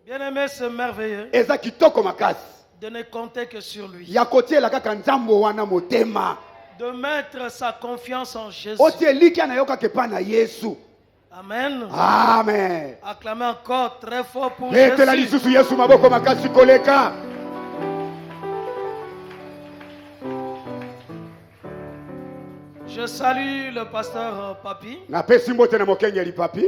Bien-aimé, c'est merveilleux eza kitoko makasi de ne compter que sur lui. ya kotiela kaka nzambo wana motema De mettre sa confiance en Jésus. otie likia na yo kaka epai na Yesu. Amen. Amen. Acclamez encore très fort pour Etela Jésus. lisusu Yesu maboko makasi koleka. Je salue le pasteur Papi, Napesi mbote na mokengeli papi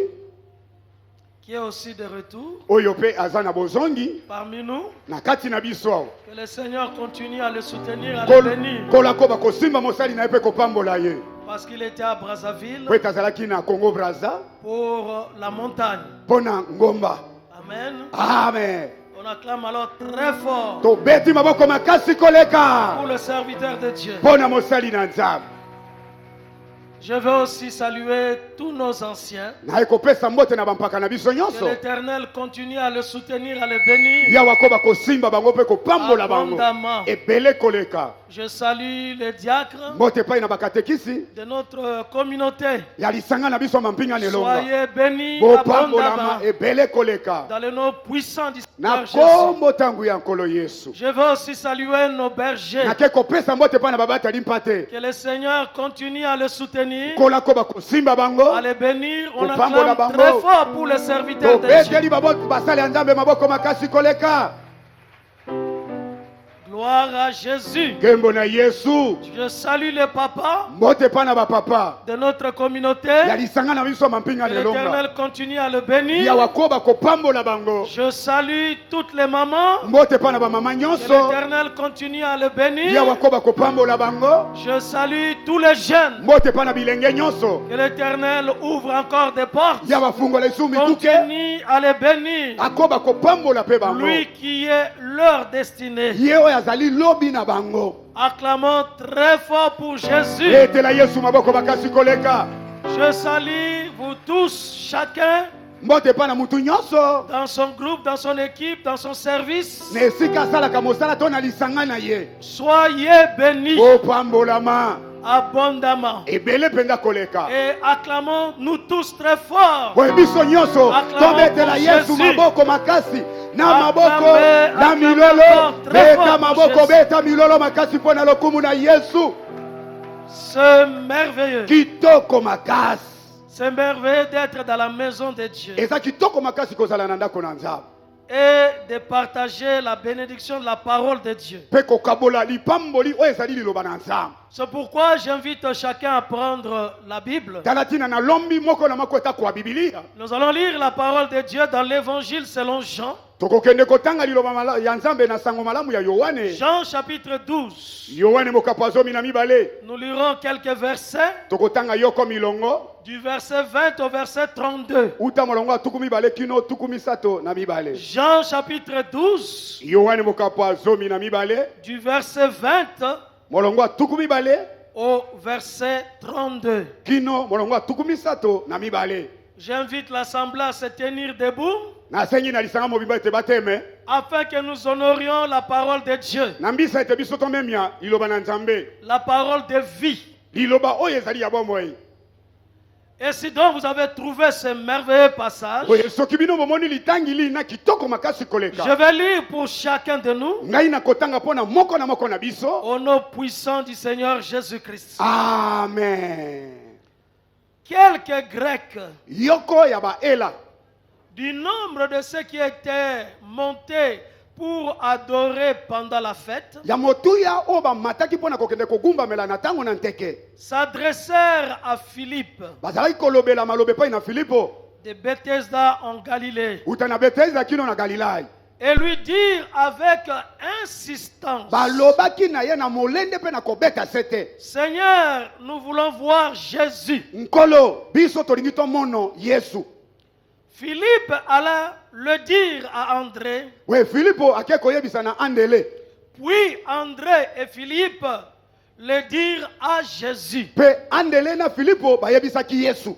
qui est aussi de retour oyo pe aza na bozongi parmi nous. na kati na biso awa. Que le Seigneur continue à le soutenir, à le bénir. Kolako bakosimba mosali na ye mpe kopambola ye Parce qu'il était à Brazzaville po ete azalaki na Congo Brazza pour la montagne. mpo na ngomba. Amen. Amen. On acclame alors très fort Tobeti maboko makasi koleka pour le serviteur de Dieu. mpo na mosali na Nzambe. Je veux aussi saluer tous nos anciens. naye kopesa mbote na bampaka na biso Que nyonso l'Éternel continue à le soutenir, à le bénir. yawa ko bakosimba bango mpe kopambola bango Abondamment. ebele koleka. Je salue les diacres mbote epai na bakatekisi de notre communauté. ya lisanga na biso mampinga nelonga Soyez bénis bopambolama abondamment ebele koleka dans le nom puissant du na Seigneur Jésus. kombo ntango ya nkolo Yesu. Je veux aussi saluer nos bergers. nake kopesa mbote epai na babatali mpate Que le Seigneur continue à le soutenir, kolako bakosimba bango à le bénir. On Kopambola acclame bango. très fort pour les serviteurs de Dieu. tobeteli basali ya Nzambe maboko makasi koleka. Gloire à Jésus. Gembo na Yesu. Je salue le papa Mbote epai na bapapa de notre communauté. ya lisanga na biso mampinga Que nelonga l'Éternel continue à le bénir. yawa ko bakopambola bango. Je salue toutes les mamans. mbote epai na bamama Que nyonso l'Éternel continue à le bénir. yawa ko bakopambola bango. Je salue tous les jeunes. mbote epai na bilenge nyonso Que l'Éternel ouvre encore des portes. yawa fungola lisu mikuke Continue à les bénir. ako bakopambola mpe bango Lui qui est leur destinée. ye oyo azali lobi na bango. Acclamons très fort pour Jésus. etela Yesu maboko makasi koleka. Je salue vous tous, chacun mbote epai na mutu nyonso dans son groupe, dans son équipe, dans son service. na esika asalaka mosala to na lisanga na ye. Soyez bénis opambolama abondamment. ebele mpenza koleka. Et acclamons nous tous très fort. boye biso nyonso Acclamons tobetela pour Yesu Jésus. maboko makasi na Acclamez, maboko na acclamez milolo. encore très Beta fort pour maboko Jésus. beta milolo makasi mpo na lokumu na Yesu. C'est merveilleux. kitoko makasi C'est merveilleux d'être dans la maison de Dieu eza kitoko makasi kozala na ndako na Nzambe et de partager la bénédiction de la parole de Dieu. mpe kokabola lipamboli oyo ezali liloba na Nzambe. C'est pourquoi j'invite chacun à prendre la Bible. tala ntina na lombi moko na moko etakwa bibilia. Nous allons lire la parole de Dieu dans l'évangile selon Jean. tokokende kotanga liloba ya Nzambe na sango malamu ya Yohane. Jean chapitre 12. Yohane mokapo ya 12. Nous lirons quelques versets tokotanga yoko milongo du verset 20 au verset 32. uta molongo ya 12 kino 32. Jean chapitre 12 Yohane mokapo ya 12 du verset 20 molongo ya 12 au verset 32. kino molongo ya 32. J'invite l'assemblée à se tenir debout nasengi na lisanga mobimba ete bateme afin que nous honorions la parole de Dieu, na mbisa ete biso tomemia liloba na Nzambe, la parole de vie. liloba oyo ezali ya bomoi. Et si donc vous avez trouvé ce merveilleux passage, oyo soki bino bomoni litangili na kitoko makasi koleka, je vais lire pour chacun de nous ngai na kotanga pona moko na moko na biso. au nom puissant du Seigneur Jésus-Christ. Amen. Quelques Grecs Yoko ya baela du nombre de ceux qui étaient montés pour adorer pendant la fête ya motuya oyo bamataki mpona kokende kogumbamela na ntango na nteke s'adressèrent à Philippe bazalaki kolobela malobe epai na Filipo de Bethesda en Galilée uta na Betesda kino na Galilai, et lui dirent avec insistance: balobaki na ye na molende mpe na kobeta sete: Seigneur, nous voulons voir Jésus. nkolo biso tolingi tomono Yesu. Philippe alla le dire à André, we Filipo ake koyebisa na andele, puis André et Philippe le dirent à Jésus. mpe andele na Filipo bayebisaki Yesu.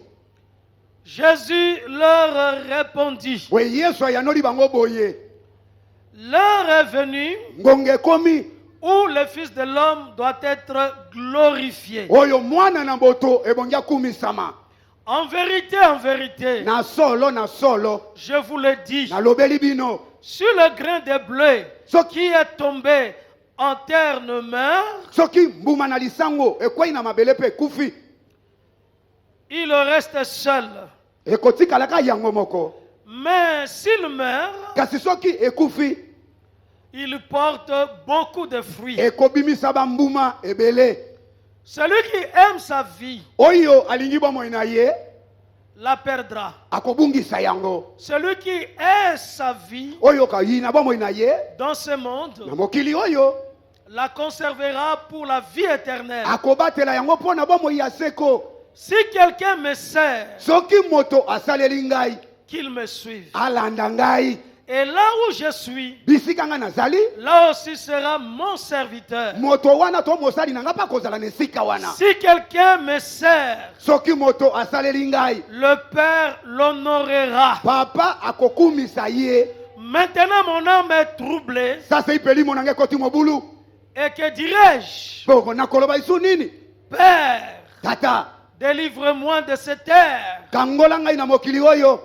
Jésus leur répondit: we Yesu ayanoli bango boye: l'heure est venue ngonge ekomi où le Fils de l'homme doit être glorifié. oyo mwana na boto ebongi akumisama. En vérité, na solo, je vous le dis, na lobeli bino. sur le grain de blé So- qui est tombé en terre ne meurt, Soki mbuma na lisango ekwei na mabele pe kufi, il reste seul. ekotikalaka yango moko. Mais s'il meurt, Kasi soki ekufi, il porte beaucoup de fruits. ekobimisa bambuma ebele. Celui qui aime sa vie Oyo alingi bomoi na ye, la perdra. akobungisa yango. Celui qui est sa vie Oyo kayi na bomoi na ye, dans ce monde na mokili oyo, la conservera pour la vie éternelle. akobatela yango mpo na bomoi ya seko. Si quelqu'un me sert, Soki moto asaleli ngai, qu'il me suive. alanda ngai, Et là où je suis, bisika nga nazali, là aussi sera mon serviteur. moto wana to mosali na nga pa kozala na esika wana. Si quelqu'un me sert, Soki moto asaleli ngai, le Père l'honorera. papa akokumisa ye. Maintenant mon âme est troublée. Sasa ipeli monanga ekoti mobulu. Et que dirais-je? Boko nakoloba isu nini? Père, Tata, délivre-moi de cette terre. kangola ngai na mokili oyo.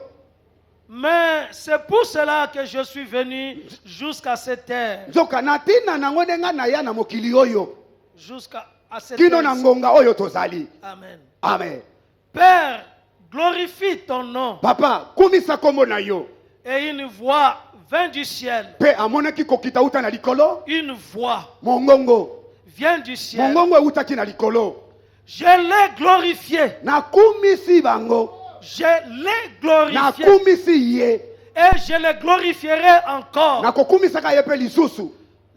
Mais c'est pour cela que je suis venu jusqu'à cette terre. Nzoka na tina nango ndenga na ya na mokili oyo. Jusqu'à cette Kino terre. na ngonga oyo tozali. Amen. Amen. Père, glorifie ton nom. Papa, kumisa kombo na yo. Et une voix vint du ciel. Pe amonaki kokita uta na likolo. Une voix Mongongo. vient du ciel. Mongongo utaki na likolo. Je l'ai glorifié. Na kumisi bango. Je l'ai glorifié. Na kumisi ye. Et je le glorifierai encore. Na kokumisa ka ye pe lisusu.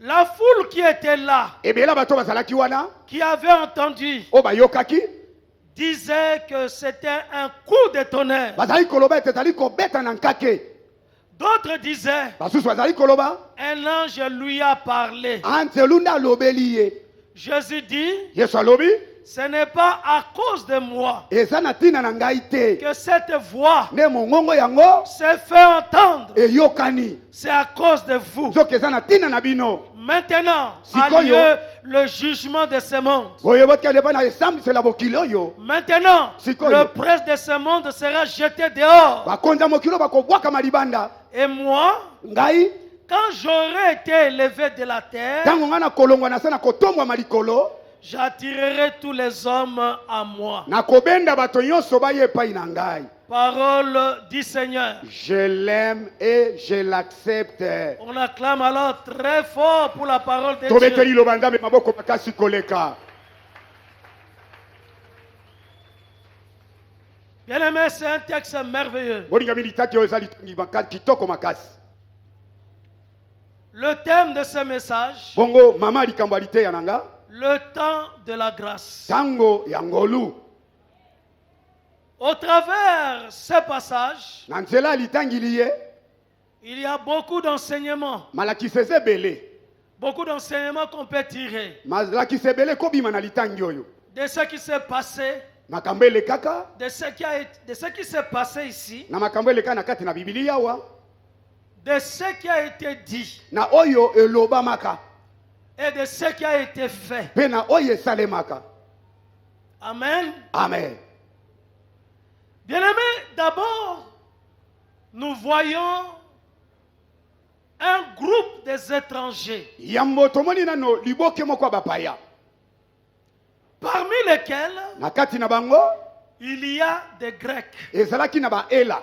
La foule qui était là, Ebela bato bazalaki wana. qui avait entendu, O bayokaki. disait que c'était un coup de tonnerre. Bazali koloba ete ezali kobeta na nkake. D'autres disaient, Basusu bazali koloba. un ange lui a parlé. Antelunda lobeli ye. Jésus dit, Yesu alobi. ce n'est pas à cause de moi Eza na tina na ngai te. que cette voix Ne mongongo yango. s'est fait entendre. Eyokani. C'est à cause de vous. Nzoka eza na tina na bino. Maintenant Sikoyo. a lieu le jugement de ce monde. Boyeboti aleba na esambisela mokili oyo. Maintenant, Sikoyo. le prince de ce monde sera jeté dehors. Bakonza mokili bakobwakama libanda. Et moi, Ngai. quand j'aurai été élevé de la terre, Tango nga na kolongwa na se na kotombwa malikolo. j'attirerai tous les hommes à moi. Na kobenda bato nyonso baye epai na ngai. Parole du Seigneur. Je l'aime et je l'accepte. On acclame alors très fort pour la parole de Tobeteli Dieu. lobanda me maboko makasi koleka. Bien-aimé, c'est un texte merveilleux. Bolinga militaki oyo eza litangi makasi kitoko makasi. Le thème de ce message, Bongo mama likambo alite ya nanga. le temps de la grâce. Tango ya ngolu. Au travers ce passage, Na nzela litangili ye. il y a beaucoup d'enseignements. Malakisi eza ebele. Beaucoup d'enseignements qu'on peut tirer Malakisi ebele kobima na litangi oyo. de ce qui s'est passé, Makambo elekaka. de ce qui s'est passé ici, Na makambo eleka na kati na Biblia wa. de ce qui a été dit Na oyo elobamaka. et de ce qui a été fait. Pe na oyo esalemaka. Amen. Amen. Bien-aimés, d'abord, nous voyons un groupe des étrangers, Yambo tomoni nano liboke moko ya bapaya. parmi lesquels Na kati na bango il y a des Grecs. ezalaki na baela.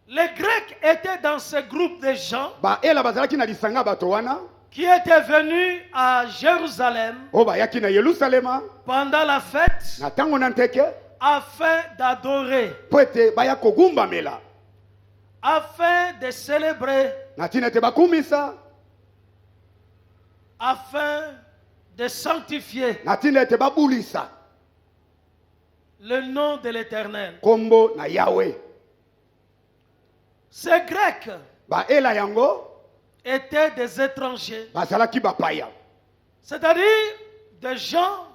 Les Grecs étaient dans ce groupe de gens Baela bazalaki na lisanga bato wana. qui étaient venus à Jérusalem O bayaki na Yerusalema. pendant la fête Na tango na nteke. afin d'adorer, Po ete baya kogumbamela. afin de célébrer, Na tina ete bakumisa. afin de sanctifier Na tina ete babulisa. le nom de l'Éternel. Kombo na Yahweh. Ces Grecs Baela yango étaient des étrangers, bazalaki bapaya. c'est-à-dire des gens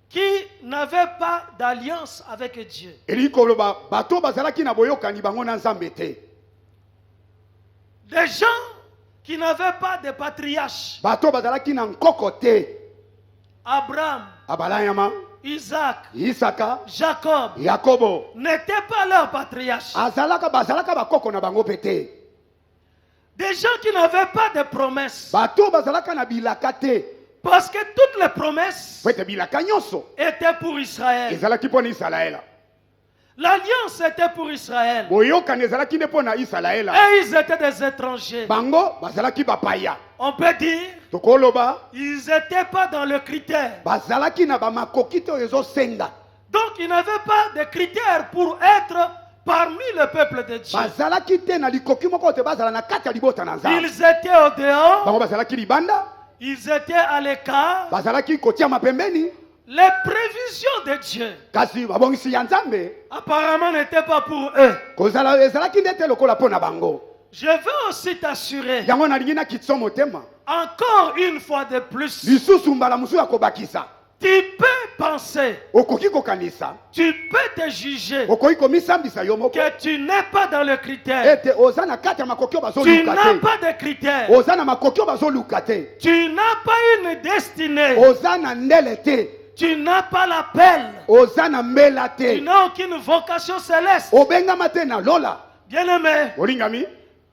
qui n'avaient pas d'alliance avec Dieu. Eli koloba bato bazalaki na boyokani bango na Nzambe te. Des gens qui n'avaient pas de patriarche. Bato bazalaki na nkoko te. Abraham, Abalayama, Isaac, Isaka, Jacob Yakobo. n'étaient pas leurs patriarches. Bazalaka bakoko na bango pete. Des gens qui n'avaient pas de promesses. Bato bazalaka na bilaka te. Parce que toutes les promesses Pete bilaka nyonso. étaient pour Israël. Ezalaki pona Israël. L'alliance était pour Israël. Boyoka nezalaki ne pona Israël. Et ils étaient des étrangers. Bango bazalaki bapaya. On peut dire, Tokoloba ils n'étaient pas dans le critère. bazalaki na bamakoki te ezo senga. Donc ils n'avaient pas de critères pour être parmi le peuple de Dieu. Bazalaki te na likoki moko te bazala na kati ya libota na Nzambe. Ils étaient au dehors, Bango bazalaki libanda, ils étaient à l'écart. bazalaki kotia mapembeni. Les prévisions de Dieu, Kasi babongisi ya Nzambe apparemment, n'étaient pas pour eux. kozala ezalaki ndete lokola pona bango. Je veux aussi t'assurer, Yango na lingi na kitso motema. encore une fois de plus, Lisusu mbala musu ya kobakisa. tu peux penser, Okoki kokanisa. tu peux te juger Okoki komisambisa yo moko. que tu n'es pas dans le critère. Ete oza na kati ya makoki oyo Tu bazoluka n'as te. pas de critères. Oza na makoki oyo bazoluka te. Tu n'as pas une destinée. Oza na ndele te. Tu n'as pas l'appel. Oza na mbela Tu te. n'as aucune vocation céleste. Obengama te na lola. Bien-aimé, Olingami.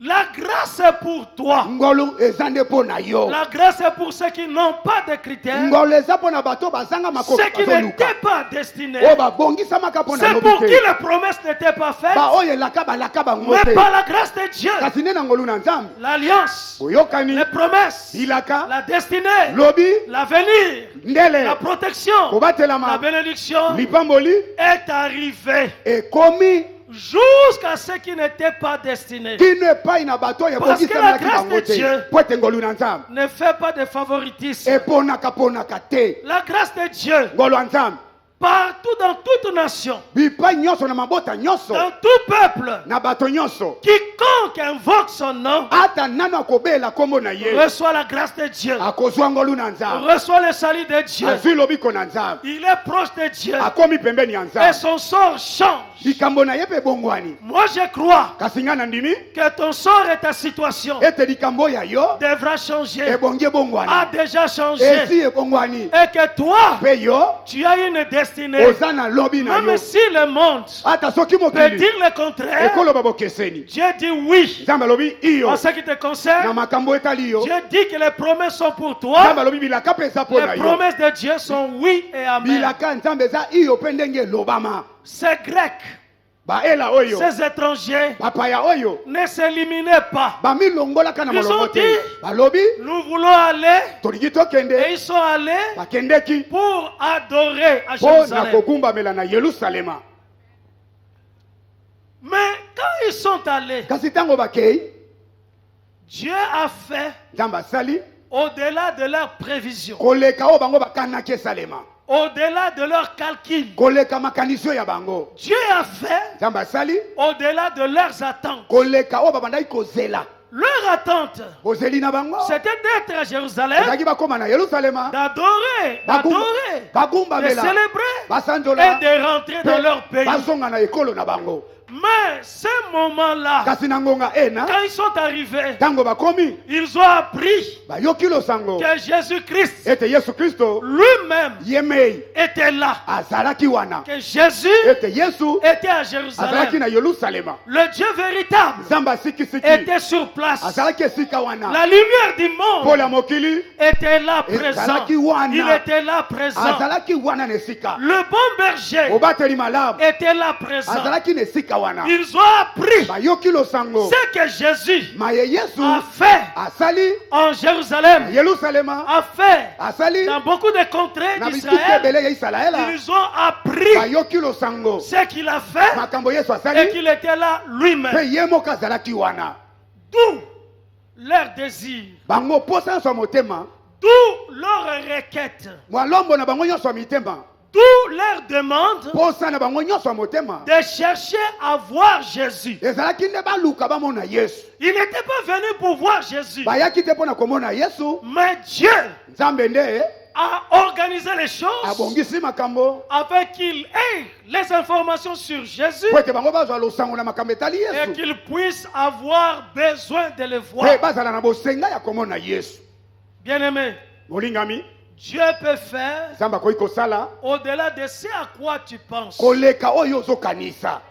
la grâce est pour toi. Ngolu eza nde mpo na yo. La grâce est pour ceux qui n'ont pas de critères, Ngolu eza mpo na bato bazanga makoki ceux qui bazoluka. n'étaient pas destinés. Oyo babongisamaka mpo na C'est lobi pour qui te. les promesses n'étaient pas faites, Baoyo elaka balaka bango mais te. par la grâce de Dieu. Kasi nde na ngolu na Nzambe. L'alliance, Boyokani. les promesses, Bilaka. la destinée, Lobi. l'avenir, Ndele. la protection, la Kobatelama. bénédiction Lipamboli. est arrivée Ekomi. jusqu'à ceux qui n'étaient pas destinés. Kino epai na bato oyo Parce que la ebongisamelaki grâce bango de te. Dieu Po ete ngolu na Nzambe Ne fais pas de favoritisme. eponaka te. La grâce de Dieu, Ngolu ya Nzambe partout dans toute nation, bipai nyonso na mabota nyonso dans tout peuple, na bato nyonso quiconque invoque son nom, ata nano akobela kombo na ye reçoit la grâce de Dieu, akozwa ngolu na Nzambe reçoit le salut de Dieu. azwi lobiko na Nzambe Il est proche de Dieu akomi pembeni ya et Nzambe son sort change. likambo na ye mpe ebongwani. Moi, je crois Kasi nga na ndimi que ton sort et ta situation ete likambo ya yo devra changer, ebongi a ebongwani déjà changé, esi ebongwani et que toi, mpe yo tu as une destinée. oza na lobi na Même yo si le monde ata soki peut mokili dire le contraire, ekoloba bokeseni. Dieu dit oui. Nzambe alobi iyo En ce qui te na concerne, makambo etali yo. Dieu dit que les promesses sont pour Nzambe toi. alobi bilaka mpe eza mpo na Les yo. promesses de Dieu sont oui et amen. Bilaka Nzambe eza iyo mpe ndenge elobama. Ces Grecs, baela oyo ces étrangers bapaya oyo ne s'éliminaient pas. bamilongolaka na Ils molongo ont te dit, balobi nous voulons aller, tolingi et tokende ils sont allés bakendeki pour adorer à mpo na Jérusalem. kogumbamela na Yerusalema. Mais quand ils sont allés, Kasi ntango bakei Dieu a fait Nzambe asali au-delà de leurs prévisions, koleka oyo bango bakanaki esalema, au-delà de leurs calculs. koleka makanisi oyo ya bango. Dieu a fait Nzambe asali au-delà de leurs attentes. koleka oyo babandaki kozela. Leur attente, bozeli na bango c'était d'être à Jérusalem, bazalaki bakóma na Yerusalema d'adorer, de bagumbamela célébrer basanzola et de rentrer dans leur pays. bazonga na ekolo na bango. Mais ce moment-là, Kasi na ngonga ena quand ils sont arrivés, ntango bakomi ils ont appris bayoki losango que Jésus-Christ ete Yesu Kristo lui-même ye mei était là, azalaki wana, que Jésus ete Yesu était à azalaki Jérusalem. na Yerusalema. Le Dieu véritable Nzambe asikisiki était sur place. azalaki esika wana La lumière du mpo monde ya mokili était là présent. ezalaki wana, Il était là présent. azalaki wana na esika Le bon berger obateli malamu était là présent. azalaki na esika wana, Ils ont appris bayoki losango ce que Jésus maye Yesu a fait asali en na Jérusalem, Yerusalema, a fait asali dans beaucoup de contrées na bisika d'Israël. ebele ya Israela, Ils ont appris bayoki losango ce qu'il a fait makambo Yesu et asali qu'il était là mpe lui-même. ye moko azalaki wana. D'où leur désir, Bango posa nyonso ya motema, d'où leur requête, mwalombo na bango nyonso ya mitema, d'où leur demande posa na bango nyonso ya motema de chercher à voir Jésus. ezalaki nde baluka bamona Yesu. Ils n'étaient pas venus pour voir Jésus, Bayaki te mpo na komona Yesu. mais Dieu Nzambe nde a organisé les choses abongisi makambo afin qu'ils aient les informations sur Jésus po ete bango bazwa losango na makambo etali et Yesu, qu'ils puissent avoir besoin de le voir. mpe bazala na bosenga ya komona Yesu. Bien-aimés, Molingami, Dieu peut faire nzambe akoki kosala au-delà de ce à quoi tu penses. koleka oyo ozokanisa.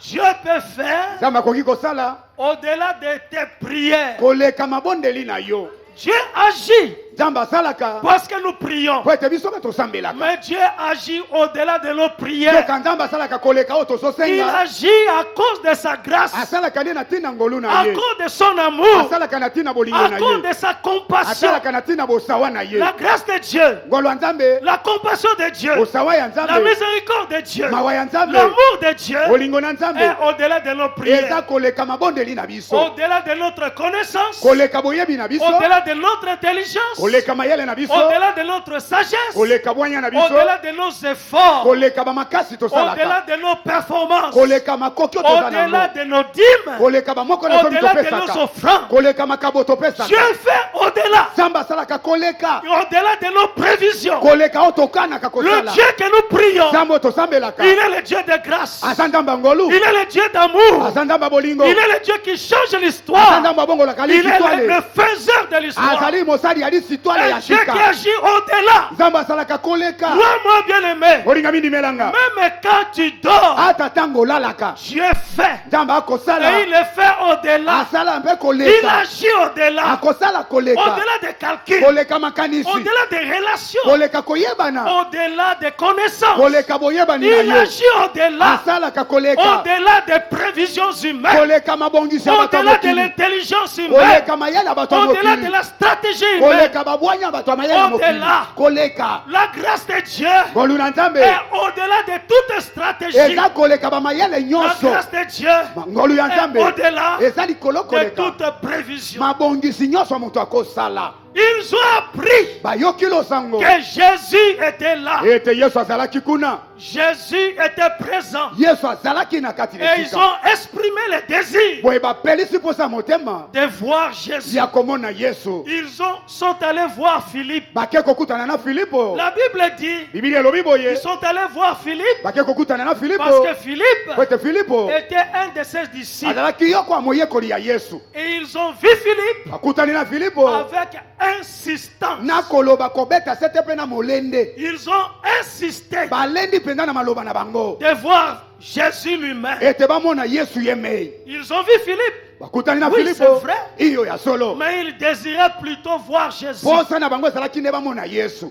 Dieu peut faire nzambe akoki kosala au-delà de tes prières. koleka mabondeli na yo. Dieu agit nzambe asalaka parce que nous prions. po ete biso mpe tosambelaka. Mais Dieu agit au-delà de nos prières. soka nzambe asalaka koleka oyo Il tozosenga. agit à cause de sa grâce, asalaka nde na ntina ngolu à na ye. cause de son amour, asalaka na ntina bolingo à na cause ye. de sa compassion. asalaka na ntina bosawa na ye. La grâce de Dieu, ngolo ya nzambe, la compassion de Dieu, bosawa ya la nzambe, miséricorde de Dieu, mawa ya nzambe, l'amour de Dieu bolingo na est nzambe au-delà de nos eza prières, koleka mabondeli na biso. au-delà de notre connaissance, koleka boyebi na biso. au-delà de notre intelligence, koleka mayele na biso. au-delà de notre sagesse, koleka bwanya na biso. au-delà de nos efforts, koleka bamakasi au-delà tosalaka. de nos performances, koleka makoki oyo tozala au-delà nango. de nos dîmes, koleka bamoko na soki au-delà de nos topesaka. offrandes. koleka makabo Dieu topesaka. fait au-delà, nzambe asalaka koleka. au-delà de nos prévisions. koleka oyo tokanaka Le kosala. Dieu que nous prions, nzambe oyo tosambelaka. il est le Dieu de grâce, aza nzambe ya ngolu. il est le Dieu d'amour, aza nzambe ya bolingo. il est le Dieu qui change aza l'histoire, nzambe abongolaka il est le lisitwale. faiseur de l'histoire, azali mosali ya lisitwale un ya Dieu qui sika. agit au-delà. nzambe asalaka koleka. Toi, bien aimé, olinga mindimelanga. même quand tu dors, ata ntango olalaka. Dieu fait, nzambe akosala. et il le fait au-delà, asala mpe il koleka. agit au-delà, akosala koleka. au-delà des calculs, koleka makanisi. au-delà des relations, koleka koyebana. au-delà des connaissances, koleka boyebani na il ye. agit au-delà, asalaka koleka. au-delà des prévisions humaines, koleka mabongisi ya bato ya au-delà de mokili. l'intelligence humaine, koleka mayele ya bato ya au-delà de mokili. la stratégie humaine. koleka babwanya ya bato ya mayele ya mokili. Au-delà. koleka La grâce de Dieu ngolu na nzambe est au-delà de toute stratégie. eza koleka bamayele La nyonso. grâce de Dieu ngolu ya est nzambe au-delà eza likolo de koleka toute prévision. mabongisi nyonso moto akosala. Ils ont appris bayoki losango que Jésus était là. ete yesu azalaki kuna. Jésus était présent. yesu azalaki na kati na Et ils esika. ont exprimé le désir boye bapelisi mposa motema de voir Jésus. ya komona yesu. Ils sont allés voir Philippe. bake kokutana na filipo. La Bible dit, bibili elobi boye ils sont allés voir Philippe bake kokutana na filipo. parce que Philippe po ete filipo était un de ses disciples. azalaki yoko ya moyekoli ya yesu. Et ils ont vu Philippe akutani na filipo avec insistance. na koloba kobeta sete mpe na molende. Ils ont insisté balendi mpenza na maloba na bango de voir Jésus lui-même. ete bamona yesu ye mei. Ils ont vu Philippe, bakutani na Oui, filipo c'est vrai. iyo ya solo. mais ils désiraient plutôt voir Jésus, posa na bango ezalaki nde bamona yesu.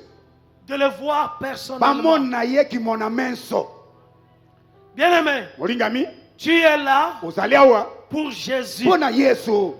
de le voir personnellement. bamona ye kimona menso. Bien-aimé, molingami tu es là ozali awa pour Jésus. mpo na yesu.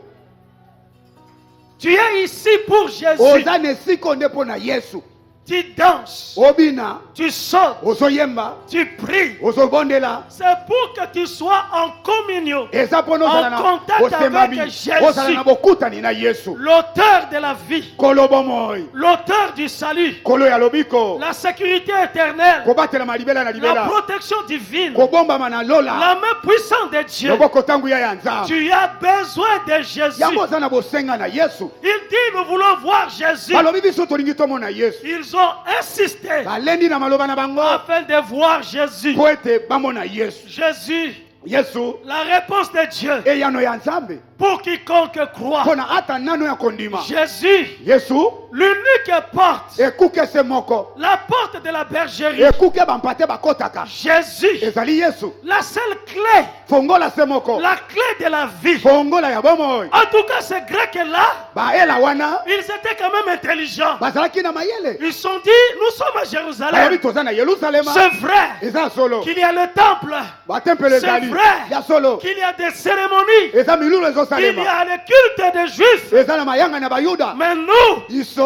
Tu es ici pour Jésus. oza na esika nde mpo na yesu. Tu danses, obina tu sautes, ozoyemba tu pries. ozobondela. C'est pour que tu sois en communion. eza mpo na ozala En na contact bosemami. avec Jésus. ozala na bokutani na yesu. L'auteur de la vie, kolo bomoi. l'auteur du salut, kolo ya lobiko. la sécurité éternelle, kobatelama libela na la libela. protection divine, kobombama na lola. la main puissante de Dieu. loboko ntango ya ya nzambe. Tu as besoin de Jésus. yango oza na bosenga na yesu. Il dit, nous voulons voir Jésus. balobi biso tolingi tomona yesu. Ils ont insisté balendi na maloba na bango afin de voir Jésus. po ete bamona yesu. Jésus, yesu la réponse de Dieu eyano ya nzambe pour quiconque croit. mpo na ata nano ya kondima. Jésus, yesu l'unique porte, ekuke se moko. la porte de la bergerie. ekuke bampate bakotaka. Jésus, ezali yesu. la seule clé, fongola se moko. la clé de la vie. fongola ya bomoi. En tout cas, ces Grecs-là, baela wana ils étaient quand même intelligents. bazalaki na mayele. Ils se sont dit, nous sommes à Jérusalem. bayebi toza na yelusalema. C'est vrai eza solo. qu'il y a le temple, batempele c'est ezali vrai ya solo. qu'il y a des cérémonies, eza milulu qu'il y ezosalema. a le culte des Juifs. eza na mayanga na bayuda. Mais nous, biso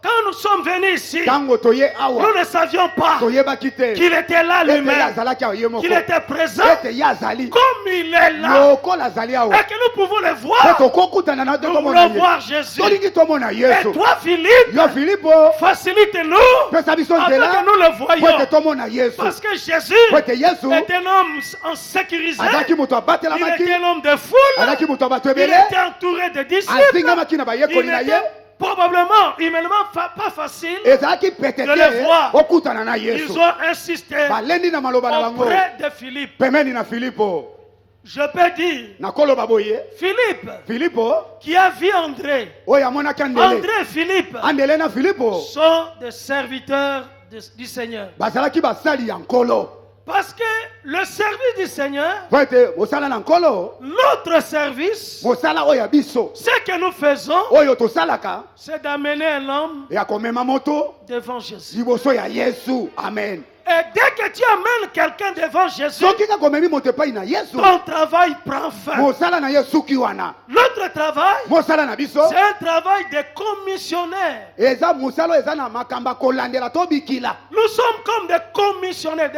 quand nous sommes venus ici, ntango toye awa nous ne savions pas toyebaki te qu'il était là ete ye lui-même, azalaki awa ye moko. qu'il était présent ete ye azali comme il est là, lokola azali awa. et que nous pouvons le po voir. tokokutana na te Nous tomona voulons ye. voir Jésus. tolingi tomona Et yesu. toi, Philippe, yo filipo facilite-nous pesa biso afin que nzela nous le po voyions. ete tomona yesu. Parce que Jésus po ete yesu est un homme en sécurisé. azalaki moto Il abatelamaki. était un homme de foule. azalaki moto ya bato Il ebele. était entouré de disciples. asingamaki na Il bayekoli na ye. était probablement, humainement, pas facile. ezalaki pete Je le vois. te okutana na Ils yesu. ont insisté balendi na maloba na bango auprès de Philippe. pembeni na filipo. Je peux dire, nakoloba boye Philippe, Filipo qui a vu André, oyo amonaki Andele André et Philippe Andele na Filipo sont des serviteurs du Seigneur. bazalaki basali ya nkolo Parce que le service du Seigneur, po ete mosala na nkolo notre service, mosala oyo ya biso ce que nous faisons, oyo tosalaka c'est d'amener un homme ya komema moto devant Jésus. liboso ya Yesu. Amen. Et dès que tu amènes quelqu'un devant Jésus, soki kaka komemi moto epai na Yesu ton travail prend fin. mosala na Yesu ki wana Notre travail, mosala na biso c'est un travail de commissionnaire. eza mosala oyo eza na makambo ya kolandela to bikila Nous sommes comme des commissionnaires,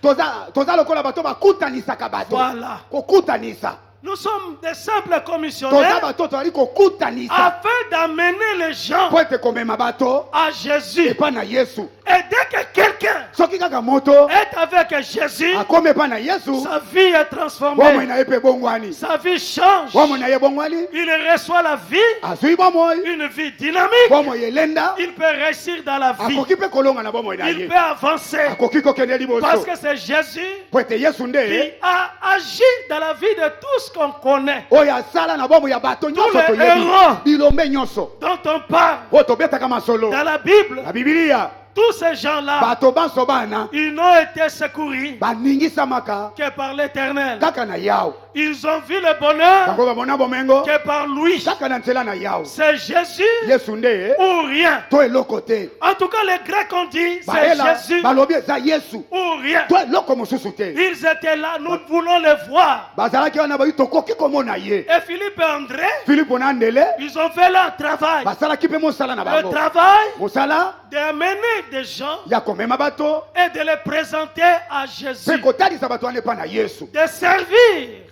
toza lokola bato bakutanisaka bato Voilà. kokutanisa Nous sommes des simples toza commissionnaires bato tozali kokutanisa afin d'amener les gens po ete komema bato à Jésus. epai na Yesu. Et dès que quelqu'un soki kaka moto est avec Jésus, akomi epai na Yesu sa vie est bomoi transformée. na ye mpe ebongwani Sa vie change. bomoi na ye ebongwani Il reçoit la vie, azwi bomoi une vie dynamique. bomoi elenda Il peut réussir dans la vie. akoki mpe kolonga na bomoi na Il ye peut avancer. akoki kokende liboso Parce que c'est Jésus po ete Yesu qui nde a agi dans la vie de tous qu'on connaît, oyo asala na bomoi ya bato nyonso les toyebi héros bilombe nyonso dont on parle oyo tobetaka masolo dans la Bible. na bibilia. Tous ces gens-là, bato banso bana ils n'ont été secourus baningisamaka que par l'Éternel. kaka na yawe Ils ont vu le bonheur bango bamona bomengo que par lui. kaka na nzela na yawe. C'est Jésus Yesu nde ou rien. to eloko te En tout cas, les Grecs ont dit, c'est baela Jésus balobi eza Yesu ou rien. to eloko mosusu te. Ils étaient là, nous voulons les voir. bazalaki wana bayi tokoki komona ye. Et Philippe et André, Filipo na Andele ils ont fait leur travail. basalaki mpe mosala na Le bango travail mosala d'amener des gens ya komema bato et de les présenter à mpe Jésus. kotalisa bato wana epai na Yesu, De servir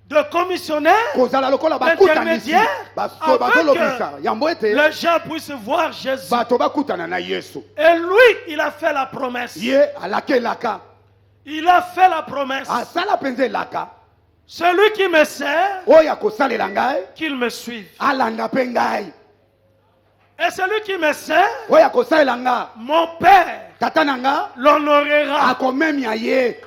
de commissionnaire, kozala lokola bakutanisi Intermédiaire, bazolobisa yango ete les gens puissent voir Jésus. bato bakutana na Yesu. Et lui, il a fait la promesse. Ye alaki elaka Il a fait la promesse. asala mpenza elaka Celui qui me sert, oyo akosalela ngai qu'il me suive. alanda mpe ngai, Et celui qui me sert, oyo akosalela nga mon Père tata na nga l'honorera. akomemia ye,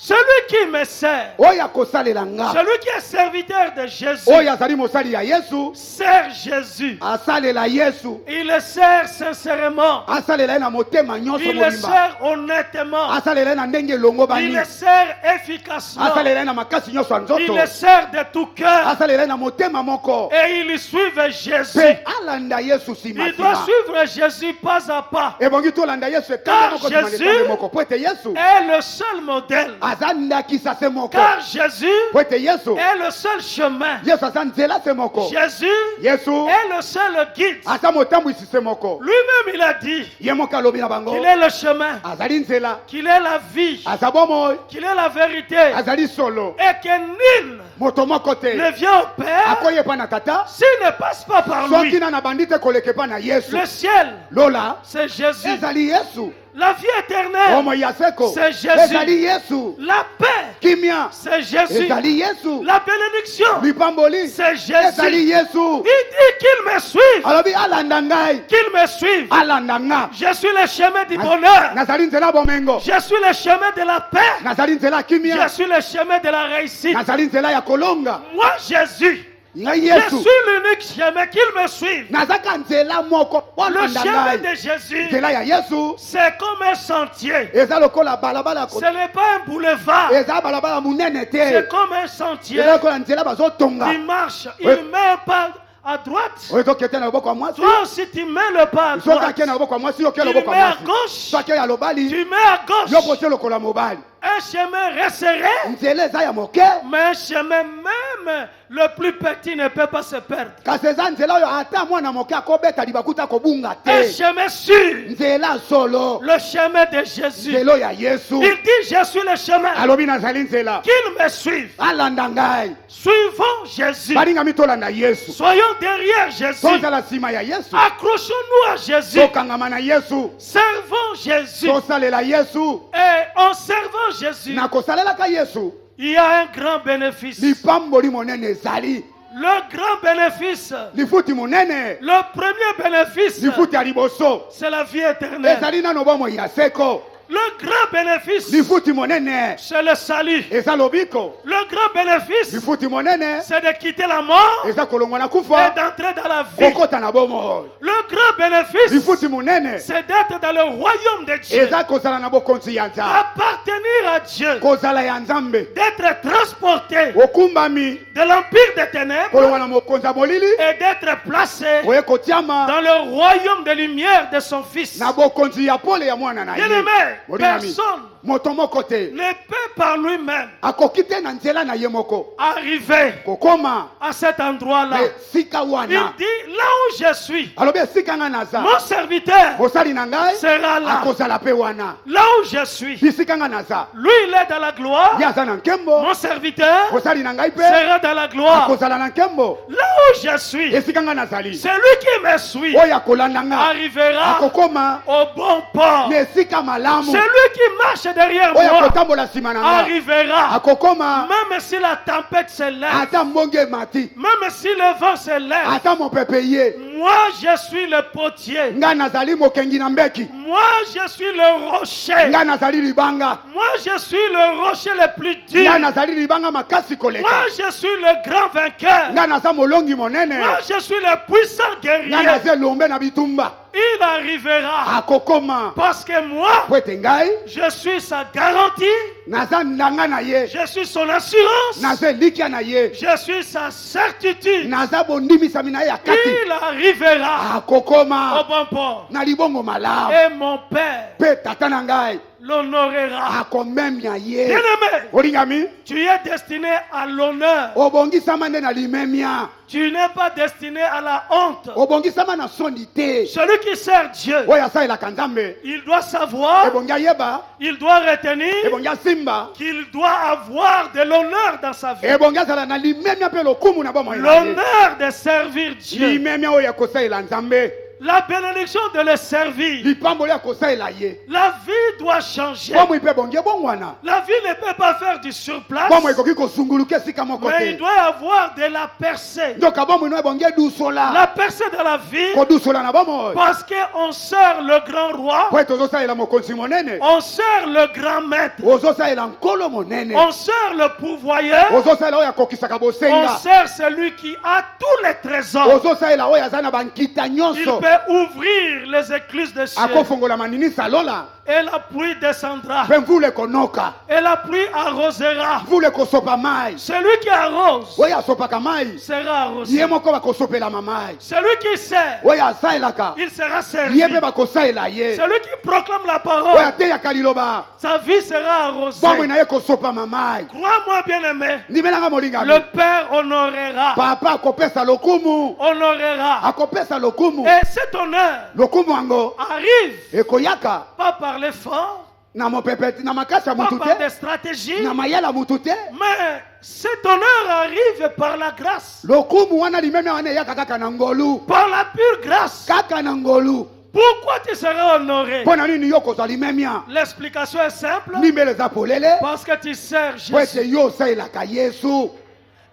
Celui qui me sert, oyo akosalela nga celui qui est serviteur de Jésus, oyo azali mosali ya Yesu sert Jésus. asalela Yesu, Il le sert sincèrement. asalela ye na motema nyonso Il le mobimba, sert honnêtement. asalela ye na ndenge elongo Il bani, le sert efficacement. asalela ye na makasi nyonso ya Il nzoto, le sert de tout cœur. asalela ye na motema moko Et il suive Jésus. mpe alanda Yesu Il doit simasima. suivre Jésus pas à pas. ebongi tolanda Yesu Car ekanda moko nsima na Jésus etambe moko po ete Yesu Est le seul modèle. aza ndakisa se moko, Car Jésus po ete Yesu est le seul chemin. Yesu aza nzela se moko, Jésus Yesu est le seul guide. aza motambwisi se moko, Lui-même, il a dit ye moko alobi na bango qu'il est le chemin, azali nzela, qu'il est la vie, aza bomoi, qu'il est la vérité, azali solo, et que nul moto moko te ne vient au Père akoyi epai na tata s'il ne passe pas par soki lui. nana bandi te koleka epai na Yesu. Le ciel, Lola c'est Jésus. ezali Yesu, La vie éternelle, bomoi ya seko c'est Jésus. ezali Yesu, la paix, kimia c'est Jésus. ezali Yesu, La bénédiction, lipamboli c'est ezali Jésus. Yesu. Il dit qu'il me suive, alobi alanda ngai, qu'il me suive. alanda nga, Je suis le chemin du bonheur. nazali nzela bomengo, Je suis le chemin de la paix. nazali nzela Je kimia, suis le chemin de la réussite. nazali nzela ya kolonga, Moi, Jésus, ngai je Yesu suis l'unique chemin qu'il me suive. nazaka nzela moko Le olanda chemin ngai. de Jésus, Nzela ya Yesu c'est comme un sentier. eza lokola balabala Ce n'est pas un boulevard. eza balabala munene te, C'est comme un sentier. eza lokola nzela bazotonga, Il marche, il Oui. met un pas à droite. oyo tokete na loboko ya mwasi, Toi aussi, tu mets le pas à soki droite. ake na loboko ya mwasi yoke Tu loboko mets ya à mwasi, gauche. soki ya lobali Tu mets à gauche. yo kote lokola mobali, Un chemin resserré. nzela eza ya moke, Mais un chemin même le plus petit ne peut pas se perdre. kasi eza nzela oyo ata mwana moke akobeta libakuta kobunga Un te, chemin sûr. nzela solo, Le chemin de Jésus. nzela oyo ya Yesu. Il dit, je suis le chemin. alobi nazali nzela, Qu'il me suive. alanda ngai, Suivons Jésus. balingami tolanda Yesu, Soyons derrière Jésus. tozala nsima ya Yesu, Accrochons-nous à Jésus. tokangama na Yesu, Servons Jésus. tosalela Yesu, Et en servant Jésus, na kosalelaka Yesu il y a un grand bénéfice. lipamboli monene ezali, Le grand bénéfice, lifuti monene, le premier bénéfice, lifuti ya liboso c'est la vie éternelle. ezali nano bomoi ya seko, Le grand bénéfice, lifuti monene c'est le salut. eza lobiko, Le grand bénéfice, lifuti monene c'est de quitter la mort eza kolongwa na et kufa d'entrer dans la vie. kokota na bomo. Le grand bénéfice, Lifuti monene c'est d'être dans le royaume de Dieu, eza kozala na bokonzi ya Nzambe, appartenir à Dieu, kozala ya Nzambe, d'être transporté okumbami de l'empire des ténèbres kolongwa na mokonzi ya molili et d'être placé oye kotiama dans le royaume de lumière de son fils. na bokonzi ya pole ya mwana na ye. Bien-aimé, Molingami, personne moto moko te ne peut par lui-même akoki te na nzela na ye moko arriver kokoma à cet endroit-là. esika Il wana. dit, là où je suis, Alobi esika nga naza mon serviteur mosali na ngai sera là. akozala mpe wana. Là où je suis, Bisika nga naza lui il est dans la gloire. ye aza na nkembo, Mon serviteur mosali na ngai mpe sera dans la gloire. akozala na nkembo. Là où je suis, Esika nga nazali celui qui me suit oyo akolanda nga arrivera akokoma au bon port. na esika malamu Celui qui marche derrière oyo moi akotambola nsima na nga arrivera. akokoma Même si la tempête se lève, ata mbonge emati même si le vent se lève, ata mopepe ye, moi je suis le potier. nga nazali mokengi na mbeki, Moi je suis le rocher. nga nazali libanga, Moi je suis le rocher le plus dur. nga nazali libanga makasi Moi koleka, je suis le grand vainqueur. nga naza molongi monene, Moi je suis le puissant nga guerrier. naza elombe na bitumba. Il arrivera Akokoma parce que moi po ete ngai je suis sa garantie. naza ndanga na ye, Je suis son assurance. naza elikya na ye, Je suis sa certitude. naza bondimisami na ye ya kati. Il arrivera au Akokoma bon port. na libongo malamu Et mon Père mpe tata na ngai l'honorera. akomemia ye. Bien-aimé, Olingami tu es destiné à l'honneur. obongisama nde na limemia, Tu n'es pas destiné à la honte. obongisama na soni te. Celui qui sert Dieu, Oyo asalelaka Nzambe il doit savoir, ebongi ayeba, il doit retenir ebongi asimba, qu'il doit avoir de l'honneur dans sa vie. ebongi azala na limemia mpe lokumu na bomoi na ye. L'honneur de servir Dieu. Limemia oyo ya kosalela Nzambe, La bénédiction de le servir. lipamboli ya kosalela ye. La vie doit changer. Bomoi mpe ebongi ebongwana, La vie ne peut pas faire du surplace, bomoi ekoki kosunguluka esika moko mais il te. doit y avoir de la percée. Nzoka bomoi no ebongi edusola, La percée de la vie, kodusola na bomoi parce qu'on sert le grand roi, po ete ozosalela mokonzi monene, on sert le grand maître, ozosalela nkolo monene, on sert le pourvoyeur, ozosalela oyo akokisaka on bosenga, sert celui qui a tous les trésors. ozosalela oyo aza na bankita Il nyonso, peut ouvrir les écluses de ciel akofongola manini alola et la pluie descendra mpe mvula ekonoka, et la pluie arrosera. mvula ekosopa mai, Celui qui arrose oyo asopaka mai sera arrosé. ye moko bakosopelama mai, Celui qui sert, oyo asalelaka il sera servi. ye mpe bakosalela ye, Celui qui proclame la oyo parole, ateyaka liloba sa vie sera arrosée. bomoi na ye kosopama mai. Crois-moi, bien-aimé, Ndimelanga molingami, le Père honorera. papa akopesa lokumu, Honorera. akopesa lokumu, Et cet honneur lokumu yango arrive ekoyaka pas par l'effort, na mopepe na makasi ya pas mutu par des te, stratégies, na mayele ya mutu te. mais cet honneur arrive par la grâce, Lokumu wana limeme wana eyaka kaka na ngolu, par la pure grâce. kaka na ngolu. Pourquoi tu seras honoré? Mpo na nini yo kozwa limemia? L'explication est simple, Ndimbele eza polele parce que tu sers po Jésus. ete yo osalelaka Yesu.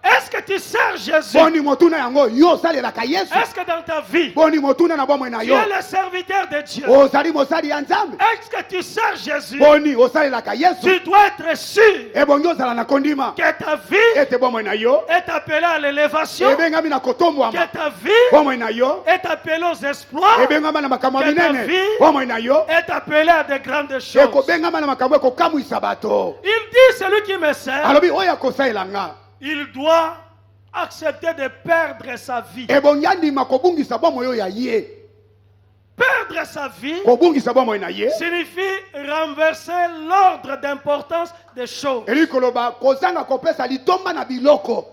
Est-ce que tu sers Jésus? Boni motuna yango yo osalelaka Yesu. Est-ce que dans ta vie, Boni motuna na bomoi na tu yo es le serviteur de Dieu? ozali mosali ya Nzambe. Est-ce que tu sers Jésus? Boni osalelaka Yesu. Tu dois être sûr Ebongi ozala na kondima que ta vie ete bomoi na yo est appelée à l'élévation, ebengami na kotombwama, que ta vie bomoi na yo est appelée aux exploits, ebengama na makambo ya Que ta minene, vie bomoi na yo est appelée à de grandes choses. ekobengama na makambo ekokamwisa bato. Il dit, celui qui me sert, Alobi oyo akosalela nga il doit accepter de perdre sa vie. ebongi andima kobungisa bomoi oyo ya ye, Perdre sa vie kobungisa bomoi na ye signifie renverser l'ordre d'importance des choses. eli koloba kozanga kopesa litomba na biloko.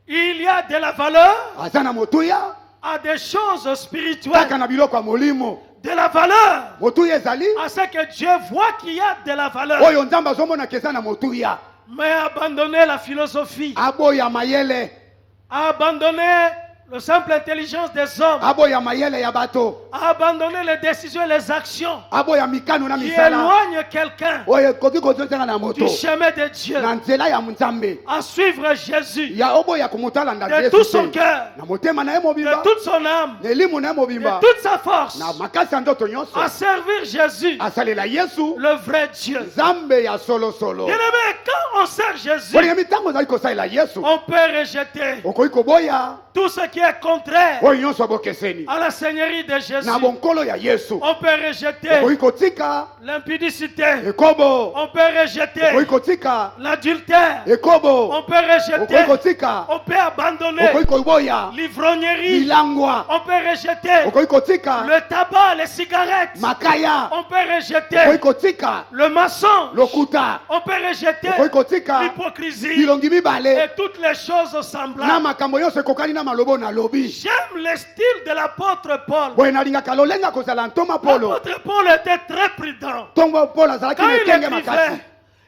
Il y a de la valeur Aza na motuya à des choses spirituelles, kaka na biloko ya molimo, de la valeur motuya ezali à ce que Dieu voit qu'il y a de la valeur. oyo Nzambe azomonaka eza na motuya, Mais abandonner la philosophie, aboya mayele, abandonner La simple intelligence des hommes aboya mayele ya bato, a abandonné les décisions et les actions aboya mikano na qui misala éloignent quelqu'un oyo koki kozonga na moto du chemin de Dieu na nzela ya Nzambe à suivre Jésus ya oboya kumutala nda de tout son cœur, na motema na ye de mobimba toute son âme, na elimu na ye de mobimba toute sa force, na makasi ya ndoto nyonso à servir Jésus, asalela Yesu le vrai Dieu. Nzambe ya solo solo. Bien-aimé, quand on sert Jésus, Olinga mitango zali kosalela Yesu on peut rejeter okoki koboya tout ce qui est contraire oyo nyonso abokeseni à la Seigneurie de Jésus. na bonkolo ya Yesu On peut rejeter okoki kotika l'impudicité. ekobo On peut rejeter okoki kotika l'adultère. ekobo On peut rejeter. okoki kotika On peut abandonner okoki koboya l'ivrognerie. bilangwa On peut rejeter okoki kotika le tabac, les cigarettes. makaya On peut okoki rejeter kotika le mensonge. lokuta On peut rejeter okoki kotika l'hypocrisie bilongi mibale et toutes les choses na semblables. makambo nyonso ekokani na malobo na lobi J'aime le style de l'apôtre Paul. boye nalingaka lolenga kozala ntoma polo L'apôtre Paul était très prudent. ntongo polo azalaki Quand na il ekenge makasi écrivait,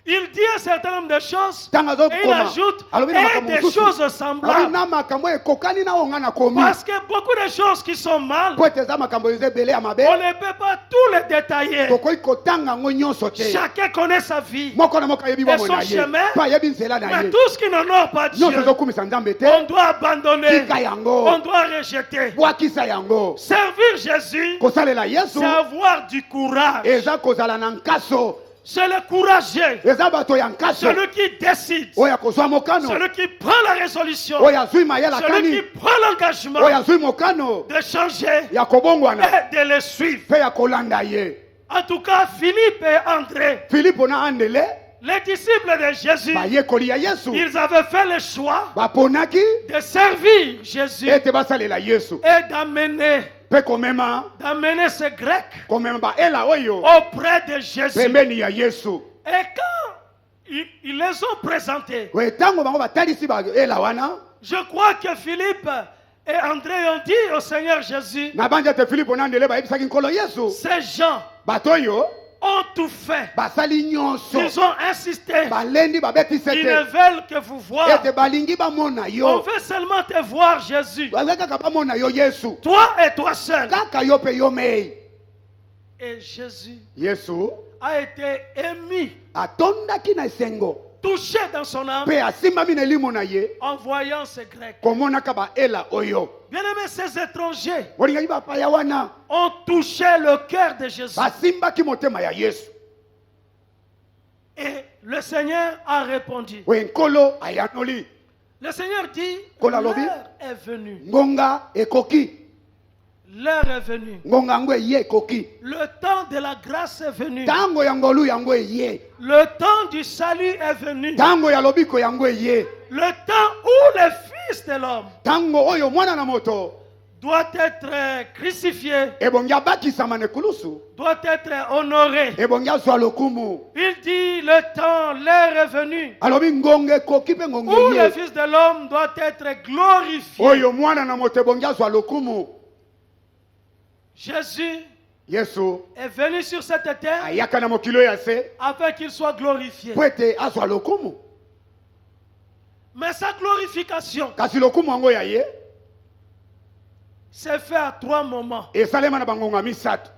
il dit un certain nombre de choses ntango et il azokoma ajoute alobi na et makambo des mosusu choses alobi semblables. na makambo ekokani na oyo nga nakomi Parce que beaucoup de choses qui sont mal, po ete eza makambo eza ebele ya mabe on ne peut pas tous les détailler. tokoki kotanga yango nyonso te Chacun connaît sa vie. moko na moko ayebi bomoi na son ye chemin, mpe ayebi nzela na Mais ye tout ce qui n'honore pas Dieu, nyonso ezokumisa nzambe te on doit abandonner, tika yango on doit rejeter. bwakisa yango Servir Jésus, kosalela Yesu c'est avoir du courage. eza kozala na nkaso C'est le courageux, eza bato ya nkaso celui qui décide, oyo akozwa mokano celui qui prend la résolution, oyo azwi mayele celui qui akani prend l'engagement oyo azwi mokano de changer ya kobongwana et de le suivre. mpe ya kolanda ye En tout cas, Philippe et André, filipo na andele les disciples de Jésus, bayekoli ya Yesu ils avaient fait le choix baponaki de servir Jésus ete basalela Yesu et d'amener mpe komema ces Grecs komema baela oyo auprès de Jésus. pembeni ya Yesu Et quand ils les ont présentés, oyo ntango bango batalisi baela wana je crois que Philippe et André ont dit au Seigneur Jésus, na banja ete filipo na andele bayebisaki nkolo Yesu ces gens bato oyo ont tout fait. basali nyonso Ils ont insisté. balendi babetisi Ils ne ete veulent que vous voir. ete balingi bamona On yo veut seulement te voir, Jésus. balingi kaka bamona yo Yesu Toi et toi seul. kaka yo mpe yo mei Et Jésus Yesu a été ému, atondaki na esengo touché dans son âme mpe asimbami na elimo na ye en voyant ces Grecs. komonaka baela oyo Bien-aimés, ces étrangers olingaki bapaya wana ont touché le cœur de Jésus. basimbaki motema ya Yesu Et le Seigneur a répondu. oyo nkolo ayanoli Le Seigneur dit, Kola l'heure lobi. est venue. ngonga ekoki L'heure est venue. ngonga yango eye ekoki Le temps de la grâce est venu. ntango ya ngolu yango eye Le temps du salut est venu. ntango ya lobiko yango eye Le temps où le Fils de l'homme ntango oyo mwana na moto doit être crucifié, ebongi abakisama na ekulusu doit être honoré. ebongi azwa lokumu Il dit, le temps, l'heure est venue alobi ngonga ekoki mpe ngonga où le eye Fils de l'homme doit être glorifié. oyo mwana na moto ebongi azwa lokumu Jésus Yesu est venu sur cette terre ayaka na mokili ya se afin qu'il soit glorifié. po ete azwa lokumu Mais sa glorification kasi lokumu yango ya ye s'est fait à 3 moments. esalema na bangonga misato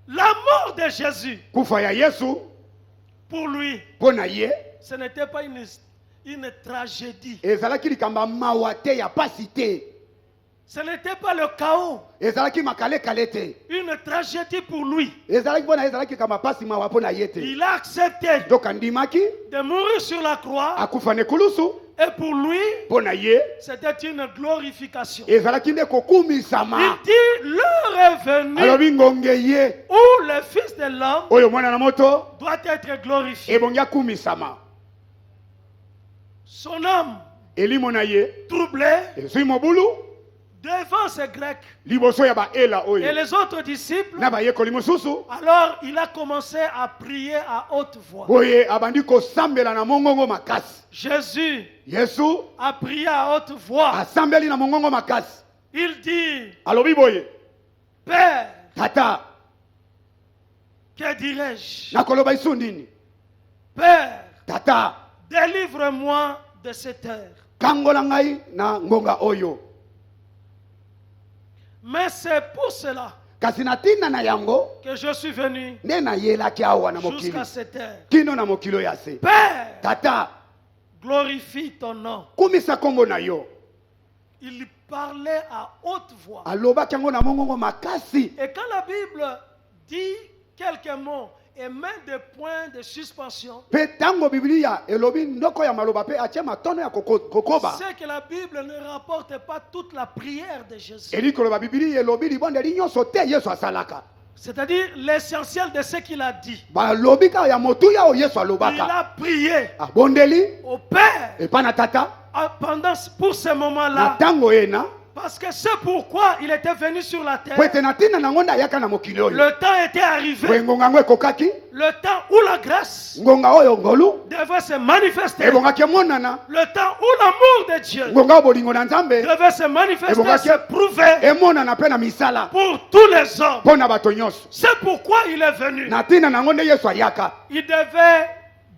La mort de Jésus, kufa ya Yesu pour lui, mpo na ye ce n'était pas une tragédie. ezalaki likambo ya mawa te ya pasi te Ce n'était pas le chaos. ezalaki makalekale te Une tragédie pour lui. ezalaki mpo na ye ezalaki likambo ya pasi mawa mpo na ye te Il a accepté donc andimaki de mourir sur la croix. akufa na ekulusu Et pour lui, mpo na ye c'était une glorification. ezalaki nde kokumisama Il dit, l'heure est venue alobi ngonga ye où le Fils de l'homme oyo mwana na moto doit être glorifié. ebongi akumisama Son âme elimo na ye troublée ezwi mobulu devant ces Grecs liboso ya baela et oyo les autres disciples. na bayekoli mosusu Alors il a commencé à prier à haute voix. boye abandi kosambela na mongongo makasi Jésus Yesu a prié à haute voix. asambeli na mongongo makasi Il dit, alobi boye Père, tata que dirais-je? nakoloba isu nini Père, tata délivre-moi de cette heure. kangola ngai na ngonga oyo Mais c'est pour cela kasi na ntina na yango que je suis venu nde nayelaki awa na mokili jusqu'à cette heure. kino na mokili oyo ya se. Père, Tata, glorifie ton nom. kumisa kombo na yo. Il parlait à haute voix. Alobaki yango na mongongo makasi. Et quand la Bible dit quelques mots et met des points de suspension, Pe tango Biblia elobi ndoko ya maloba pe atie matono ya kokoba. c'est que la Bible ne rapporte pas toute la prière de Jésus. Eli koloba Biblia elobi libonde li nyonso te Yesu asalaka. C'est-à-dire l'essentiel de ce qu'il a dit. Ba lobi ka ya motuya o Yesu Il alobaka. a prié Abondeli au Père e pa na tata pour ce na moment-là. tango ena Parce que c'est pourquoi il était venu sur la terre. po ete na ntina nango ndayaka na mokili oyo. Le temps était arrivé. Po ngonga ngo ekokaki Le temps où la grâce ngonga oyo ngolu devait se manifester. ebongaki emonana Le temps où l'amour de Dieu ngonga oyo bolingo na Nzambe devait se manifester, Ebongaki- se prouver emonana pe na misala pour tous les hommes. mpo na bato nyonso. C'est pourquoi il est venu. Na ntina nango nde Yesu ayaka Il devait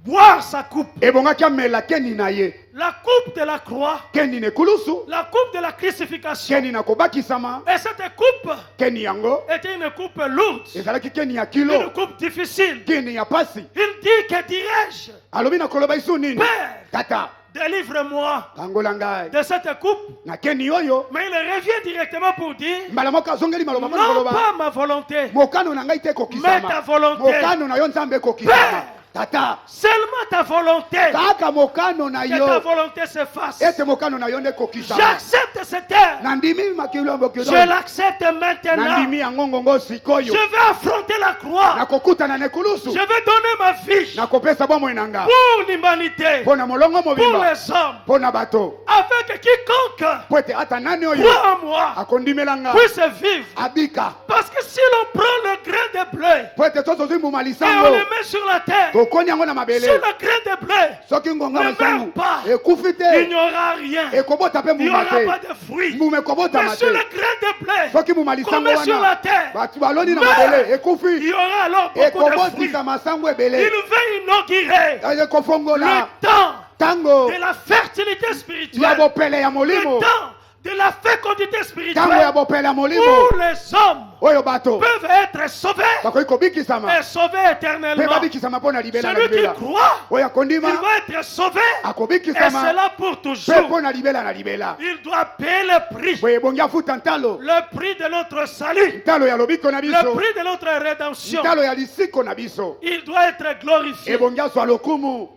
boire sa coupe. ebongaki amela keni na ye La coupe de la croix, keni na ekulusu la coupe de la crucifixion. keni na kobakisama Et cette coupe keni yango était une coupe lourde, ezalaki keni ya une kilo coupe difficile. keni ya pasi. Il dit, que dirais-je? alobi na koloba isu nini Père, tata délivre-moi kangola ngai de cette coupe. na keni oyo. Mais il revient directement pour dire, mbala moko azongeli maloba non moko koloba pas ma volonté, mokano na ngai te mais ta ekokisama volonté. mokano na yo Nzambe ekokisama. Père. Tata Seulement ta volonté, kaka mokano na que ta yo volonté se fasse. ete mokano na yo nde ekokisama. J'accepte cette heure. nandimi makilo Je l'accepte maintenant. nandimi yango ngongo Je sikoyo vais affronter la croix. nakokutana na ekulusu Je vais donner ma vie nakopesa bomoi na nga pour l'humanité, mpo na molongo pour mobimba les hommes, mpo na bato avec quiconque mpo ete ata nani oyo croit en moi akondimela nga puisse vivre. abika Parce que si l'on prend le grain de blé mpo ete so tozwi mbuma et on lisango le met sur la terre, tokoni yango na mabele sur le grain de blé, soki ngonga Ne masangu meurs pas. ekufi il te n'y aura rien. ekobota mpe Il n'y mbuma aura pas te de fruits. mbuma Mais ekobotama sur le te grain de blé soki mbuma qu'on lisango met sur la wana terre, bato baloni na Mais mabele il ekufi y aura alors beaucoup de fruits. ekobotisa masango Il ebele veut inaugurer ekofongola le temps tango de la fertilité ya spirituelle, bopele ya molimo le temps de la fécondité tango ya spirituelle, bopele ya molimo où les hommes oyo bato peuvent être sauvés bakoki kobikisama et sauvés mpe éternellement. babikisama mpo na libela na Celui qui libela croit, oyo il akondima va être sauvé et akobikisama cela pour mpe toujours. mpo na libela na libela Il doit payer le prix, boye ebongi afuta ntalo le prix de notre salut, ntalo ya lobiko na le biso prix de notre rédemption. ntalo ya lisiko na biso Il doit être glorifié. ebongi azwa lokumu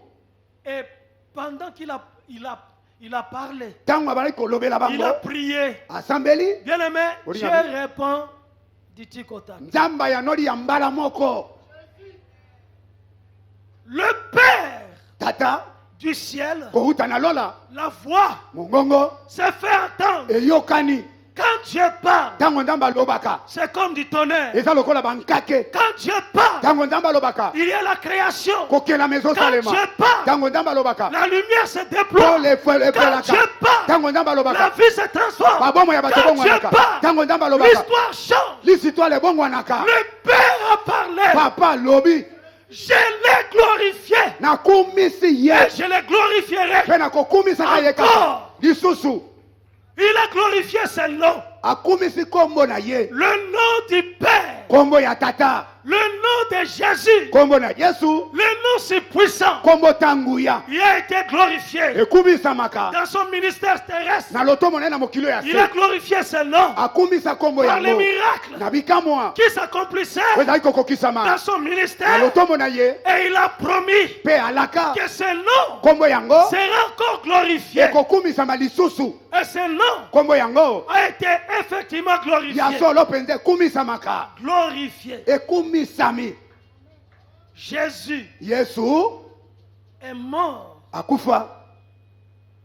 Et pendant qu'il a parlé, ntango abali kolobela il a bango prié. asambeli Bien-aimé, Oui, Dieu oui. répond du tikota. nzamba ya noli ya mbala moko Le Père tata du ciel, kouta na lola la voix mongongo se fait entendre. eyokani Quand Dieu parle, ntango nzambe alobaka c'est comme du tonnerre. eza lokola bankake Quand Dieu parle, ntango nzambe alobaka il y a la création. kokela mezosalema Quand Dieu parle, ntango nzambe alobaka la lumière se po déploie. Quand efelaka Dieu parle, ntango nzambe la alobaka vie se transforme. babomo ya bato Quand Dieu ebongwanaka parle, ntango nzambe alobaka l'histoire change. lisitwale ebongwanaka Le Père a parlé. papa alobi Je l'ai glorifié. nakumisi ye Et je le glorifierai. mpe nakokumisaka ye kaka Encore. lisusu Il a glorifié ce nom. akumisi nkombo na ye Le nom du Père. nkombo ya tata Le nom de Jésus. nkombo na yesu Le nom si puissant. nkombo tanguya Il a été glorifié. ekumisamaka Dans son ministère terrestre, na loto monene na mokilo ya il a se glorifié ce nom. akumisa nkombo Par les yango miracles na bikamwa qui s'accomplissaient oyo ezali dans kokokisama son na ministère. lotombo na ye Et il a promis mpe alaka que ce nom nkombo yango sera encore glorifié. ekokumisama lisusu Et ce nom nkombo yango a été effectivement glorifié. ya solo mpenza ekumisamaka Glorifié. ekumisami Jésus yesu est mort, akufa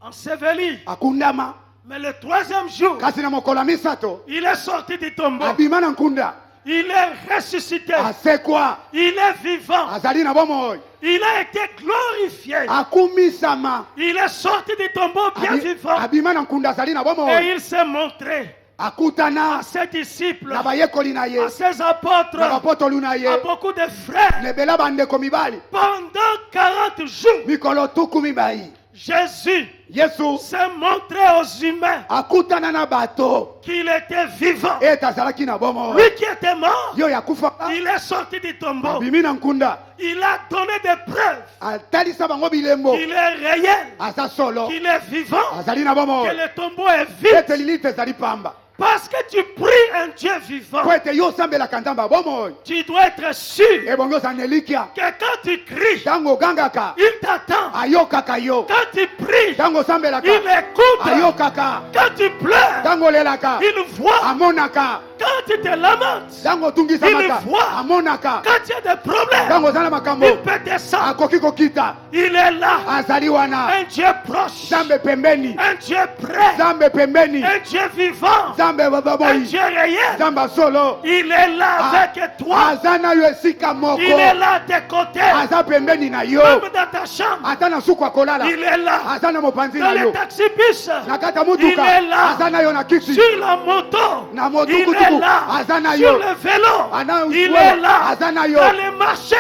enseveli. akundama Mais le troisième jour, kasi na mokolo ya misato il est sorti du tombeau. abima na nkunda Il est ressuscité. asekwa Il est vivant. azali na bomoi Il a été glorifié. akumisama Il est sorti du tombeau bien vivant. abima na nkunda azali na Et bomoi il s'est montré akutana à ses disciples, na bayekoli na ye à ses apôtres, na bapotoli na ye à beaucoup de frères. lebela bandeko mibali Pendant 40 jours, mikolo tuku mibali Jésus Yesu s'est montré aux humains akutana na bato qu'il était vivant. ete azalaki na bomoi. Lui qui était mort, Yo yakufaka il est sorti du tombeau. abimi na nkunda Il a donné des preuves atalisa bango bilembo qu'il est réel, aza solo qu'il est vivant, azali na bomoi que le tombeau est vide. ete lilite ezali pamba Parce que tu pries un Dieu vivant, po ete yo osambelaka nzambe bomoi tu dois être sûr ebongi ozala na elikya que quand tu cries, ntango ogangaka il t'attend. ayokaka yo Quand tu pries, ntango osambelaka il écoute. ayokaka Quand tu pleures, ntango olelaka il voit. amonaka Quand tu te lamentes, ntango otungisamaka Il voit. amonaka quand tu as des problèmes, ntango oza na makambo il peut descendre. akoki kokita Il est là. azali wana Un Dieu proche. nzambe pembeni Un Dieu prêt. nzambe pembeni Un Dieu vivant. nzambe Un baboi Dieu réel. nzambe solo Il est là avec toi. aza na yo esika moko Il est là à tes côtés. aza pembeni na yo Même dans ta chambre. ata na suku akolala Il est là. aza na mopanzi Dans na les yo taxi-bus. na kati ya Il mutuka est là. aza na yo na kiti Sur la moto. na Il motukutuku est là. aza na Sur yo le vélo. Ana Il uswela. est là. Aza na yo. Dans les marchés.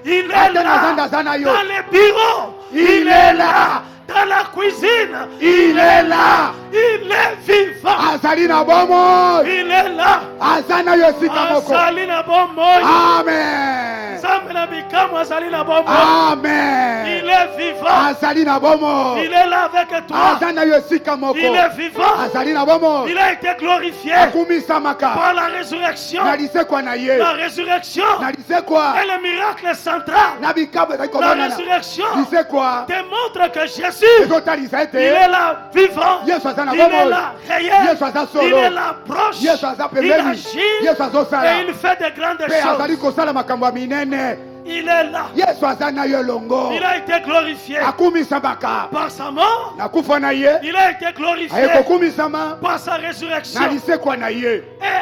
Il est Ata na là. zanda aza na yo. Dans les bureaux. Il est là. Dans la cuisine. Il est là. Il est vivant. azali na bomoi Il est là. aza na yo esika moko Azali na bomoi. amen Nzambe na bikamu azali na bomoi. amen Il est vivant. azali na bomoi Il est là avec toi. aza na yo esika moko Il est vivant. azali na bomoi Il a été glorifié akumisamaka par la résurrection. na lisekwa na ye La résurrection na lisekwa est le miracle central. na bikabo ezali La komonana résurrection lisekwa démontre que Jésus, ezotalisa il ete est là vivant. yesu aza na Il est bomoi là réel. yesu aza Il solo est là proche. yesu aza Il pembeni agit yesu azosala et il fait de grandes mpe azali choses. kosala makambo ya minene Il est là. yesu aza na yo elongo Il a été glorifié akumisamaka par sa mort. na kufa na ye Il a été glorifié aye kokumisama par sa résurrection. na lisekwa na ye Et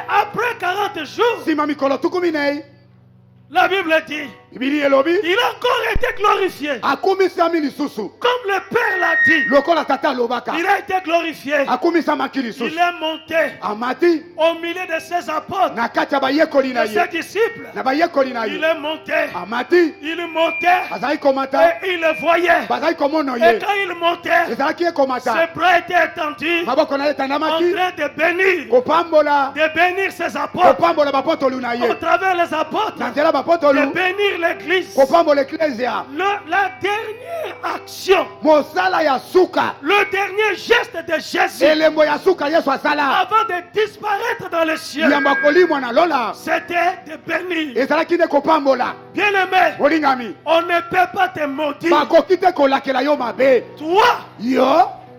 après 40 jours, nsima mikolo tukumi nei la Bible dit, bibili elobi il a encore été glorifié. akumisami lisusu Comme le Père l'a dit, lokola tata alobaka il a été glorifié. akumisamaki Il lisusu est monté amati au milieu de ses apôtres, na kati ya bayekoli na de ye ses disciples. na bayekoli na Il ye est monté. amati Il montait bazali komata et il le voyait. bazali komona Et ye quand il montait, ezalaki ekomata ses bras étaient étendus maboko na ye en etandamaki train de bénir ses apôtres kopambola bapotolu na au ye travers les apôtres, na nzela de bapotolu bénir l'église. kopambola eklesia La dernière action, mosala ya suka le dernier geste de Jésus elembo ya suka yesu asala avant de disparaître dans les cieux, yamba kolimwa na lola c'était de bénir. ezalaki nde kopambola Bien-aimé, olingami on ne peut pas te maudire. bakoki te kolakela yo mabe Toi, yo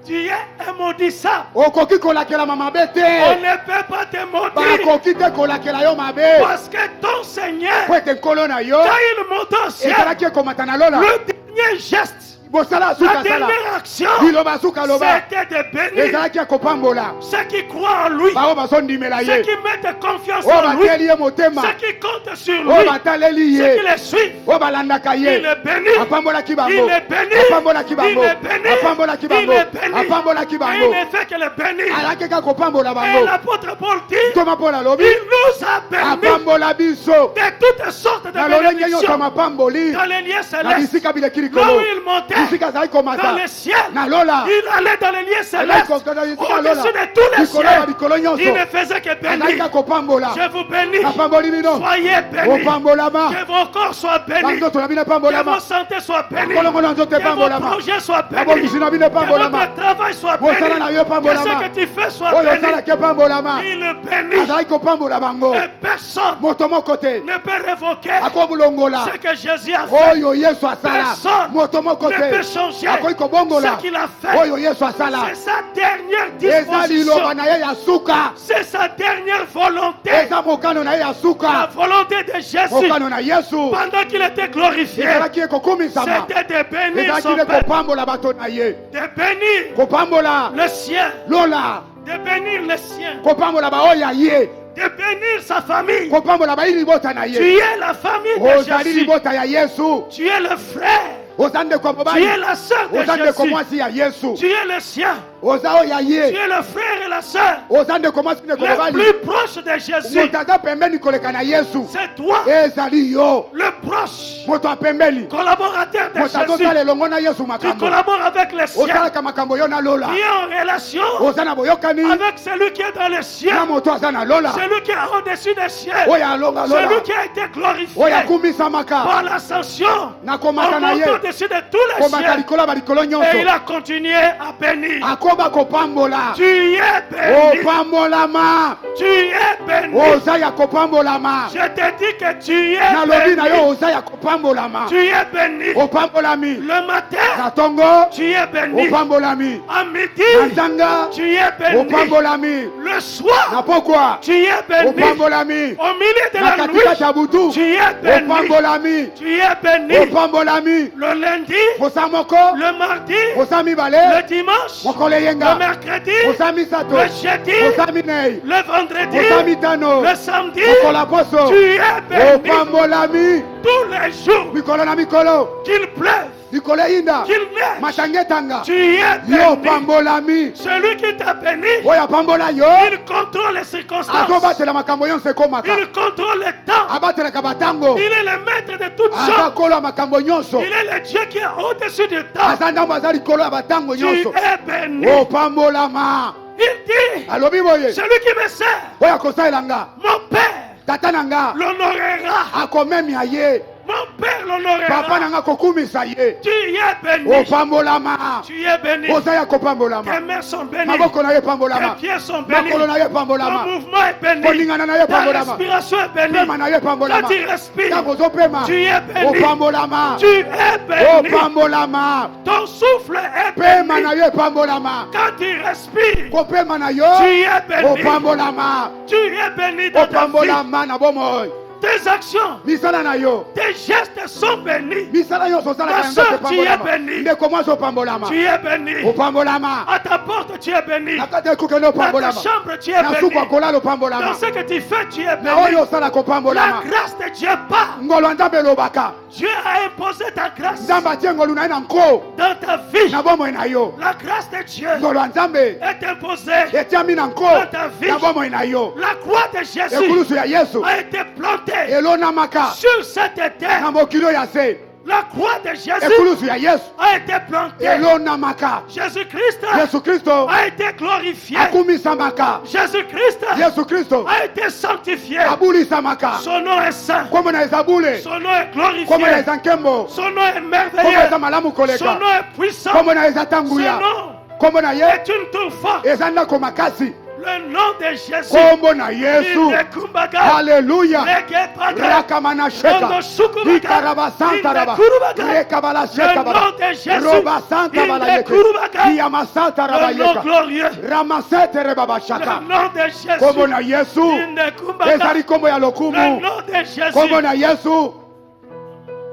tu es un maudissant. okoki kolakelama mabe On te ne peut pas te maudire bakoki te kolakela yo mabe parce que ton Seigneur, po ete nkolo na yo quand il monte au ciel, ezalaki ekomata na lola le dernier geste, mosala ya la suka asala dernière action, liloba ya suka aloba c'était de bénir ezalaki ya kopambola ceux qui croient en lui, bao bazondimela ceux ye qui mettent confiance oyo en lui, batieli ye motema ceux qui comptent sur oyo lui, bataleli ceux ye qui le suivent. oyo balandaka Il ye est béni. apambolaki Il bango est béni. apambolaki Il bango est béni. apambolaki Il bango est béni. apambolaki Et il bango ne fait que le bénir. alaki kaka kopambola Et bango l'apôtre Paul dit, toma mpo nalobi il nous a bénis apambola biso de toutes sortes de na lolenge nyonso ya bénédictions mapamboli dans les lieux na célestes. bisika bileki Là likolo où il montait, bisika azali dans komata le ciel, na lola il allait dans les lieux azali célestes, kokana bisika lola au-dessus de tous les likolo ya cieux. likolo Il nyonso ne faisait que azali bénir. kaka kopambola Je vous bénis. apamboli bino Soyez bénis. opambolama Que vos corps soient bénis. banzoto na bino Que vos epambolama santé soient bénis. kolongo na nzoto Que vos epambolama projets soient bénis. babongisi na bino Que epambolama votre travail soit mosala béni. na yo Que epambolama ce que tu fais soit oyo béni. osalaki epambolama Il bénit. azali kopambola bango Et personne moto moko te ne peut révoquer akomulongola ce que Jésus a fait. oyo yesu asala Personne moto moko ne peut te changer akoki kobongola ce qu'il a fait. oyo yesu asala C'est sa dernière eza liloba disposition. na ye ya suka C'est sa dernière volonté. eza mokano na ye ya La suka volonté de Jésus mokano na yesu pendant qu'il était glorifié, ezalaki ye kokumisama c'était de bénir ezalaki son nde peuple, kopambola bato na ye de bénir kopambola le sien, lola de bénir le sien, kopambola baoyo ya ye de bénir sa famille. kopambola bayi libota na Tu ye es la famille de ozali Jésus. libota ya yesu Tu es le frère. oza ndeko ya Tu mobali es la sœur de oza ndeko Jésus. mwasi ya yesu Tu es le sien. oza oyo ya Tu ye es le frère et la sœur oza ndeko mwasi ndeko le mobali plus proche de Jésus. moto aza pembeni koleka na yesu C'est toi, ezali yo le proche, moto apembeli collaborateur de moto Jésus. azosala elongo na yesu Tu makambo collabores avec les cieux. osalaka makambo yo na lola Tu es en relation oza na boyokani avec celui qui est dans les cieux. na moto aza na lola Celui qui est au-dessus des cieux. oyo alonga lola Celui qui a été glorifié oyo akumisamaka par l'ascension na en komata na ye montant au-dessus de tous les komata cieux. likolo ya balikolo Et il nyonso a continué à bénir. akoba kopambola Tu es béni. opambolama Tu es béni. oza ya kopambolama Je te dis que tu es nalobi na yo béni. oza ya kopambolama Tu es béni. opambolami Le matin, na tongo tu es béni. opambolami À na midi, nzanga tu es béni. opambolami Le na soir, pokwa tu es béni. opambolami Au milieu de na la katikati ya nuit, butu tu es béni. opambolami Tu es béni. opambolami Le lundi, posa moko le mardi, posa le mibale dimanche, mokolo le eyenga mercredi, posa misato le jeudi, posa minei le vendredi, posa mitano le samedi. mokolo ya poso Tu es béni opambolami tous les jours. mikolo na mikolo Qu'il pleuve, likolo eyinda qu'il neige. matangetanga Tu es yo béni. opambolami Celui qui t'a béni, oyo apambola yo il contrôle les circonstances. azobatela makambo nyonso ekomaka Il contrôle le temps. abatelaka batango Il est le maître de toutes aza choses. kolo ya makambo nyonso Il est le Dieu qui est au-dessus du temps. aza ndambo aza likolo ya batango Tu nyonso es béni. opambolama Il dit, alobi boye celui qui me sert, oyo akosalela nga mon Père tata na nga l'honorera. akomemia ye Mon Père papa l'honorera. na nga kokumisa ye Tu es béni. opambolama Tu es béni. oza ya Tes kopambolama mains sont bénies. maboko na ye Tes pambolama pieds sont bénis. makolo na ye Ton pambolama mouvement est béni. koningana na ye Ta pambolama respiration est bénie. pema na ye pambolama Quand tu respires, ntango ozopema tu es béni. opambolama Tu es béni. opambolama Ton souffle est pema na béni. ye pambolama Quand tu respires, kopema na yo tu es béni. opambolama Tu es béni dans ta vie. opambolama na bomoi Tes actions, misala na yo tes gestes sont bénis. misala nyonso osalaka Ma yango sœur, tu es opambolama béni. ndeko mwasi opambolama Tu es béni. opambolama À ta porte, tu es béni. na kati ya ekukende Dans ta opambolama chambre, tu es na suku ya béni. kolala Dans opambolama ce que tu fais, tu es na oyo béni. osalaka La opambolama grâce de Dieu part. ngolo ya nzambe elobaka Dieu a imposé ta grâce nzambe atie ngolu na ye na nko dans ta vie. na bomoi na yo La grâce de Dieu ngolo ya nzambe est imposée. etiami na nko Dans ta vie. na bomoi na yo La croix de Jésus ekulusu ya yesu a été plantée elonamaka sur cette na terre. mokili oyo ya se La croix de Jésus ekulusu ya yesu a été plantée. elonamaka Jésus-Christ yesu kristo a été glorifié. akumisamaka Jésus-Christ yesu kristo a été sanctifié. abulisamaka Son nom est saint. kombo na eza bule Son nom est kombo na glorifié. eza nkembo Son nom est kombo merveilleux. eza malamu Son koleka nom est puissant. kombo na eza Son tanguya nom kombo na ye est une tour forte. eza ndako makasi Le nom de Jésus. kombo na yesu Kumbaga. haleluya Regebaga. rakamana sheka Rondo sukubaga. ikarabasantaraba Indekurubaga. rekabala Le shekabala nom de Jésus. robasantabalayeke Indekurubaga. Le nom iyamasantaraba glorieux. ramaseterebabashaka Le nom de kombo Jésus. na yesu Indekurubaga. ezali kombo ya Le lokumu nom de kombo Jésus. na yesu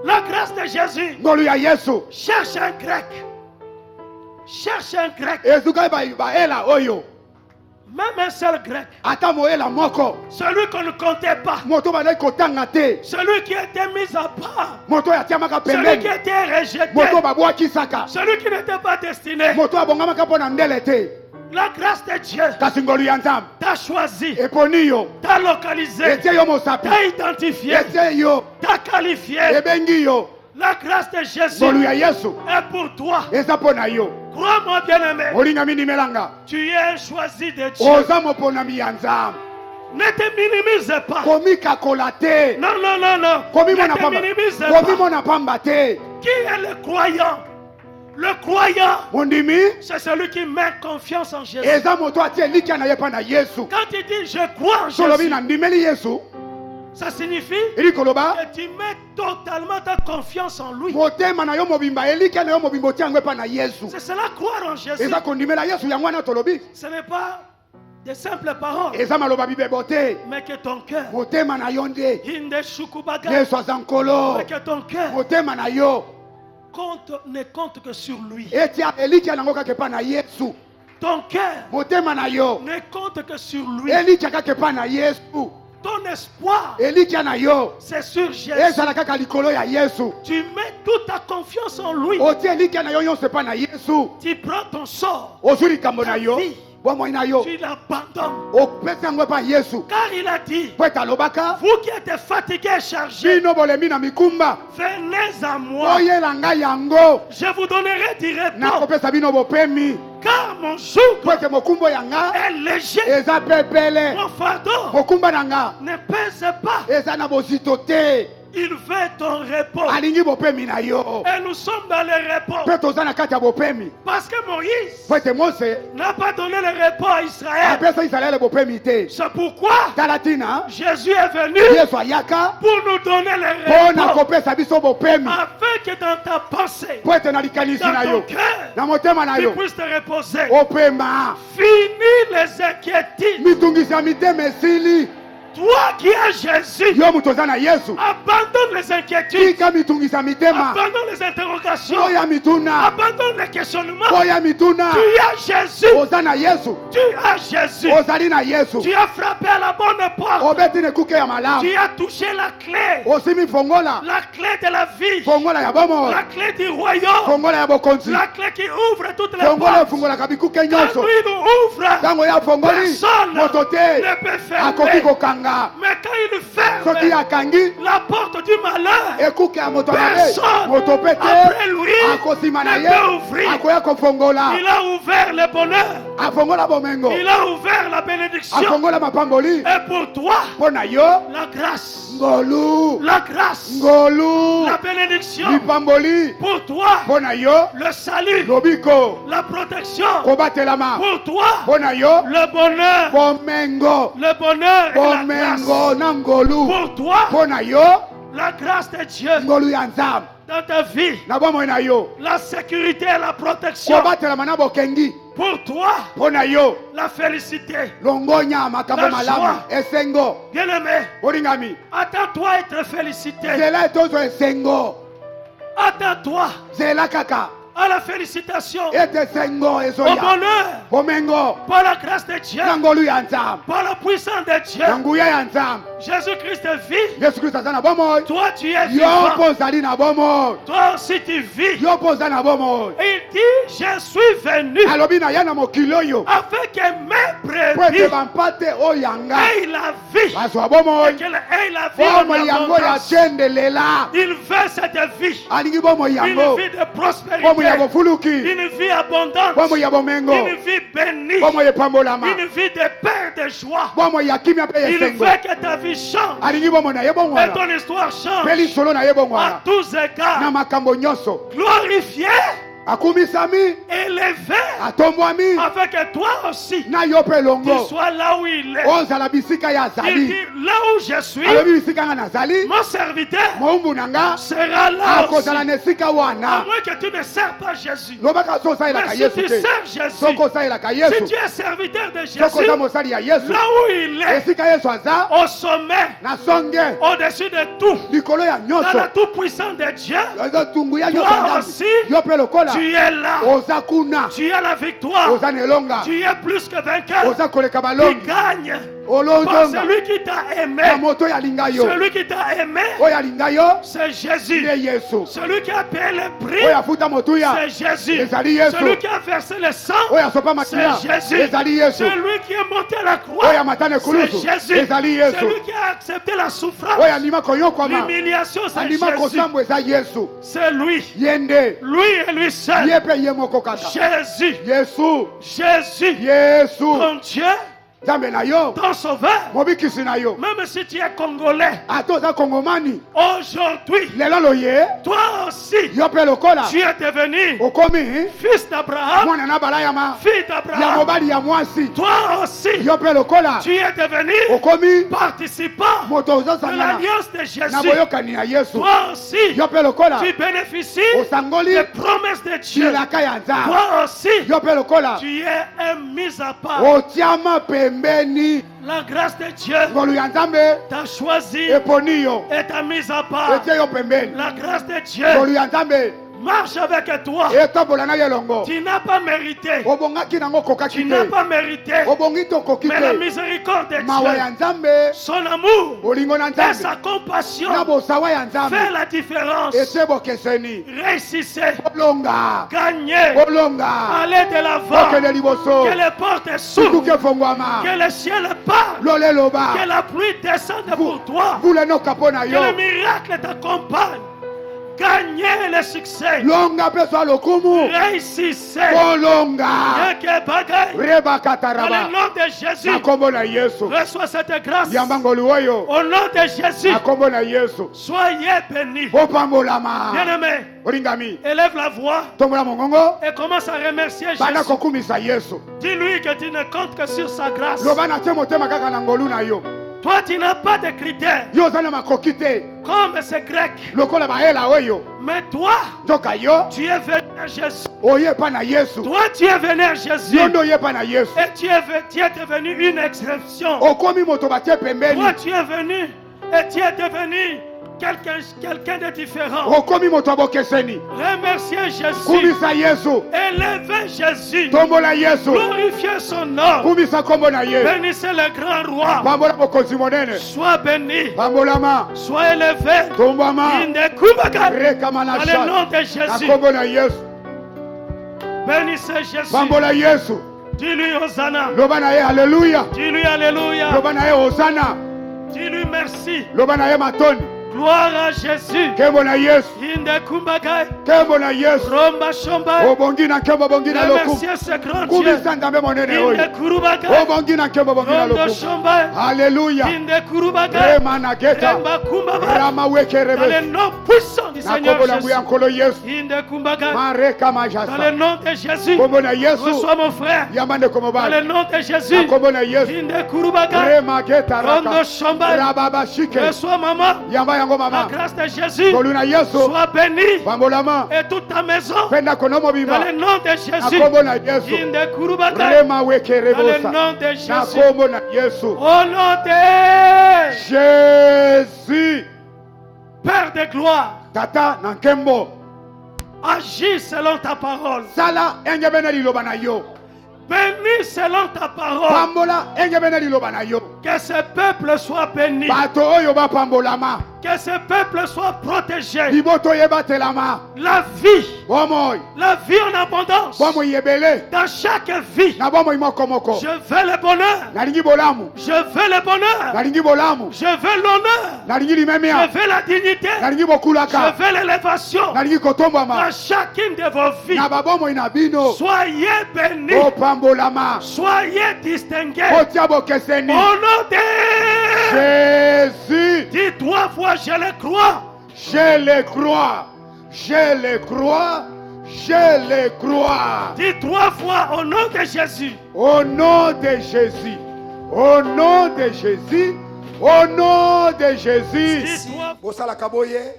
La grâce de Jésus. ngolu ya yesu Cherche un grec. Cherche un grec. ezukai baela oyo Même un seul grec. ata moela moko Celui qu'on ne comptait pas. moto bazali kotanga te Celui qui était mis à part. moto oyo atiamaka Celui qui pembeni était rejeté. moto babwakisaka Celui qui n'était pas destiné. moto abongamaka mpo na ndele te La grâce de Dieu kasi ngolu ya nzambe t'a choisi, eponi yo t'a localisé, etie yo mosapi t'a identifié, etie yo t'a qualifié. ebengi yo La grâce de Jésus ngolu ya yesu est pour toi. eza mpo na yo Crois-moi, bien-aimé. olingami ndimelanga Tu es choisi de Dieu. oza moponami ya nzambe Ne te minimise pas. komikakola te Non, non, non, non. komimona Ne te pamba minimise pas. komimona pamba te Qui est le croyant? Le croyant, mondimi c'est celui qui met confiance en Jésus. eza moto atie elikya na ye mpa na yesu Quand tu dis je crois en tolobi Jésus, na ndimeli yesu ça signifie eli koloba que tu mets totalement ta confiance en lui. motema na yo mobimba elikya na yo mobimba otia yango epa na yesu C'est cela croire en Jésus. eza kondimela yesu yango wana tolobi Ce n'est pas des simples paroles, eza maloba bibebo te mais que ton cœur, motema na yo nde Inde Shukubaga, yesu aza nkolo mais que ton cœur motema na yo ne compte que sur lui. etia elikya nango kaka epa na yesu Ton cœur motema na yo ne compte que sur lui. elikya kaka epa na yesu ton espoir, elikia na yo c'est sur Jésus. ezala kaka likolo ya Yesu. Tu mets toute ta confiance en lui. Otie elikia na yo nyonso epai na Yesu. Tu prends ton sort, Ozwi likambo na yo, ta vie, bomoi na yo, tu l'abandonnes. opesi yango epai ya Yesu. Car il a dit, Po ete alobaka, vous qui êtes fatigués et chargés, bino bolemi na mikumba, venez à moi. oyela ngai yango, Je vous donnerai du repos. nakopesa bino bopemi. Car mon joug Po ete mokumbo yanga est léger. eza pepele, Mon fardeau mokumba na nga ne pèse pas. eza na bozito te, Il veut ton repos. alingi bopemi na yo. Et nous sommes dans le repos. Mpe toza na kati ya bopemi. Parce que Moïse Po ete Mose n'a pas donné le repos à Israël. apesa Israele bopemi te. C'est pourquoi Tala tina Jésus est venu Yesu ayaka pour nous donner le mpo na repos. kopesa biso bopemi. Afin que dans ta pensée, Po ete na likanisi dans na ton yo, cœur, na motema na tu yo, puisses te reposer. opema. Finis les inquiétudes. Mitungisi ya mitema esili. Toi qui as Jésus, Yo mutu oza na Yesu, abandonne les inquiétudes. tika mitungisi ya mitema. Abandonne les interrogations. Oya mituna, Abandonne les questionnements. oya mituna. Tu as Jésus. Oza na Yesu, Tu as Jésus. ozali na Yesu. Tu as frappé à la bonne porte. Obeti ne kuke ya malamu. Tu as touché la clé. Osimi fongola, La clé de la vie. fongola ya bomo, La clé du royaume. fongola ya bokonzi. La clé qui ouvre toutes les Fongola portes. efungolaka bikuke Quand nyonso. lui nous ouvre, Ntango ya fongoli, personne moto te ne peut akoki fermer. kokanga. Mais quand il Soki ferme akangi, la porte du malheur, ekuke ya moto mabe, personne moto pe après te lui akosima na ne ye, peut ouvrir. akoya kofongola. Il a ouvert le bonheur. Afongola bomengo, Il a ouvert la bénédiction. afongola mapamboli. Et pour toi, Mpo na yo, la grâce. ngolu, La grâce. ngolu, La bénédiction. lipamboli. Pour toi, Mpo na yo, le salut. lobiko, La protection. kobatelama. Pour toi, Mpo na yo, le bonheur. bomengo, Le bonheur et la bomengo grâce. na ngolu. Pour toi, Mpo na yo, la grâce de Dieu ngolu ya nzambe. dans ta vie. Na bomoi na yo, La sécurité et la protection. kobatelama na bokengi. Pour toi, Mpo na yo, la félicité. longonya makambo La malamu, joie. esengo. Bien-aimé, Olingami, attends-toi à être félicité. zela etozo esengo. Attends-toi Zela kaka, à la félicitation, ete esengo au ezoya. bonheur, Bomengo, par la grâce de Dieu, na ngolu ya nzambe. par la puissance de Dieu. Na nguya ya nzambe. Jésus-Christ vit. Yesu Kristo aza na bomoi. Toi, tu es Yo vivant. mpo ozali na bomoi. Toi aussi, tu vis. Yo mpo oza na bomoi. Il dit, je suis venu Alobi na ya na mokili oyo, afin que mes po ete brebis bampate oyo yanga aient la vie. bazwa bomoi. Et qu'elles aient la vie en Bomoi yango ya abondance. tyendelela. Il veut cette vie. Alingi bomoi Une yango. vie de Bomoi ya prospérité. bofuluki. Une vie abondante. Bomoi ya bomengo. Une vie bénie. Bomoi epambolama. Une vie de paix et de joie. Bomoi ya kimia mpe Il esengo. veut que ta vie change. Alingi bomoi na ye Et bongwana. ton histoire Mpe change. lisolo na ye À bongwana. tous Na égards. makambo nyonso. Glorifié. Akumisami, Élevé. atombwami, Afin que toi aussi, na yo mpe tu longo. sois là où il est. Ozala bisika ya Il azali. dit, là où je suis, Alobi bisika nga nazali. mon serviteur Moumbu na nga sera là aussi. akozala na esika À wana. moins que tu ne sers pas Jésus. Lobaka so osalelaka Mais si Yesu tu te. sers Jésus, Soko osalelaka si Yesu. tu es serviteur de Soko Jésus, oza mosali ya Yesu. là où il est, Esika Yesu aza au sommet, na songe au-dessus de tout, likolo ya dans nyonso. la tout-puissance de Dieu, Oza tungu ya nyonso toi ya aussi, Nzambe. Yo mpe lokola tu es là. oza kuna. Tu as la victoire. Oza na elonga. Tu es plus que vainqueur. Oza koleka Tu balongi. gagnes par Olozonga. celui qui t'a Na aimé. moto ya linga yo. Celui qui t'a aimé, Oyo alinga yo. c'est Jésus. Nde Yesu. Celui qui a payé le prix, Oyo afuta motuya. c'est Jésus. Ezali Yesu. Celui qui a versé le sang, Oyo asopa c'est makia. Jésus. Ezali Yesu. Celui qui est monté à la Oyo croix, amatane c'est kulusu. Jésus. Ezali Yesu. Celui qui a accepté la souffrance, Oyo andima koyokwama. l'humiliation, c'est Andima Jésus. kosambo eza Yesu. C'est lui. Yende. Lui et lui seul. Ye pe ye moko kaka. Jésus. Yesu. Jésus. Yesu. Ton Dieu, Nzambe na yo. ton sauveur. Mobikisi na yo. Même si tu es congolais, Ata oza kongomani. aujourd'hui, Lelo loye. toi aussi, Yo pe lokola. tu es devenu Okomi. fils d'Abraham, Mwana na balayama. fille Ya d'Abraham. mobali ya mwasi. Toi aussi, Yo pe lokola. tu es devenu Okomi. participant Moto de ozosangana. l'alliance de Na Jésus. boyokani ya Yesu. Toi aussi, Yo pe lokola. tu bénéficies Osangoli. des promesses de Dieu. Bilaka ya nzambe. Toi aussi, Yo pe lokola. tu es un mis à part. Otiama pembeni. La grâce de Dieu Ngolu ya nzambe. t'a choisi Eponi yo. et t'a mis à part. Etie yo pembeni. La grâce de Dieu Ngolu ya nzambe. marche avec toi. etambola na ye elongo Tu n'as pas mérité. obongaki nango Tu okokaki n'as te pas mérité. obongi tokoki Mais la te miséricorde de mawa ya Dieu, nzambe son amour bolingo na et nzambe sa compassion na bosawa ya nzambe fait la différence. ete bokeseni Réussissez, bolonga gagnez, bolonga allez de l'avant. bokende liboso Que les portes s'ouvrent, tukuke efongwama que le ciel parle, lole eloba que la pluie descende pour toi, vula nokapo na que yo le miracle t'accompagne. Gagnez le succès, longa mpe zwa lokumu réussissez. bolonga Yeke bagay. Dans rebakataraba le nom de Jésus, na kombo na yesu reçois cette grâce. yamba ngolu oyo Au nom de Jésus, na kombo na yesu soyez bénis. bopambolama Bien-aimé, olingami élève la voix tombola mongongo et commence à remercier banda Jésus. kokumisa yesu Dis-lui que tu ne comptes que sur sa grâce. loba na te motema kaka na ngolu na yo Toi, tu n'as pas de critères yo oza na makoki te comme ces Grecs. lokola bahela oyo Mais toi, nzoka yo tu es venu à Jésus. oye epa na yesu Toi, tu es venu à Jésus. yo nde oye epa na yesu Et tu es devenu une exception. okomi moto batie pembeni Toi, tu es venu et tu es devenu quelqu'un de différent. okomi moto ya bokeseni Remerciez Jésus. kumisa yesu Élevez Jésus. tombola yesu Glorifiez son nom. kumisa nkombo na ye Bénissez le grand roi. pambola bokonzi monene Sois béni. pambolama Sois élevé. tombwama Indekubaga. rekama na Dans le sha nom de na Jésus. nkombo na yesu Bénissez Jésus. pambola yesu Dis-lui Hosanna. loba na ye haleluya Dis-lui Alléluia. loba na ye hosana Dis-lui merci. loba na ye matoni Gloire à Jésus. nkembo na yesu Indekubaga. nkembo na yesu Romba Shomba. obongi na nkembo obongi na lokumu Remerciez ce grand Dieu. kumisa nzambe monene oyo Indekubaga. obongi na nkembo obongi na Rondo lokumu Shomba. haleluya Indekubaga. rema na geta Remba Kumbaba. rama Dans wekerebe le nom puissant du na Seigneur nkombo na nguya Jésus. nkolo yesu Indekubaga. mareka Dans le majasa nom de Jésus. nkombo na yesu Reçois mon frère. yamba ndeko Dans le mobali nom de na Jésus. nkombo na yesu Indekubaga. rema geta Rondo raka Shomba. rababashike Reçois maman. yamba yango La mama grâce de Jésus. tolu na yesu Sois béni. pambolama Et toute ta maison. penda kono Dans mobimba le nom de na Jésus. nkombo na yesu Indekubaga. rema Dans le wekerebosa nom de na Jésus. nkombo na yesu Au nom de jésus Père de gloire. tata na nkembo Agis selon ta parole. sala engebe na liloba na yo Bénis selon ta parole. pambola engebe na liloba na yo Que ce peuple soit béni. bato oyo bapambolama Que ce peuple soit protégé. liboto yebatelama La vie. bomoi La vie en abondance. bomoi ebele Dans chaque vie. na bomoi mokomoko Je veux le bonheur. nalingi bolamu Je veux le bonheur. nalingi bolamu Je veux l'honneur. nalingi Je limemia veux la dignité. nalingi Je bokulaka veux l'élévation. nalingi kotombwama Dans chacune de vos vies. na babomoi na bino Soyez bénis. bopambolama Soyez distingués. botia bokeseni Au nom de jésus dis 3 fois je le crois. je le crois je le crois je le crois Dis 3 fois au nom de Jésus. au nom de Jésus au nom de Jésus au nom de Jésus Dis 3 bosalaka boye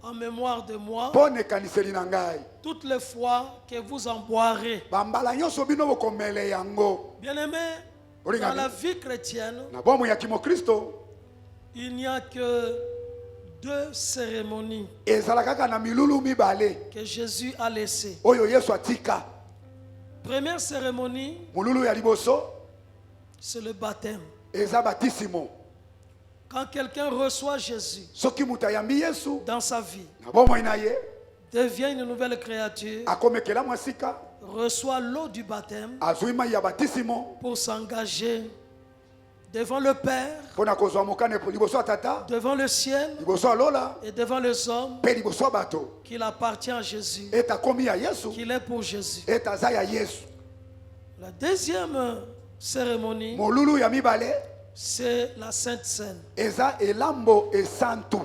en mémoire de moi. mpo na ekaniseli na ngai Toutes les fois que vous en boirez. bambala nyonso bino bokomele yango Bien-aimés, Regarde. dans la vie chrétienne, na bomoi ya kimokristo il n'y a que 2 cérémonies ezala kaka na milulu mibale que Jésus a laissées. oyo yesu atika Première cérémonie, molulu ya liboso c'est le baptême. eza batisimo Quand quelqu'un reçoit Jésus soki moto ayambi yesu dans sa vie, na bomoi na ye devient une nouvelle créature, akomekela mwa sika reçoit l'eau du baptême azwi mai ya batisimo pour s'engager devant le Père, mpo na kozwa mokane liboso ya tata devant le ciel liboso ya lola et devant les hommes, mpe liboso ya bato qu'il appartient à Jésus, ete akomi ya yesu qu'il est pour Jésus. ete aza ya yesu La deuxième cérémonie, molulu ya mibale c'est la Sainte Seine. eza elambo esantu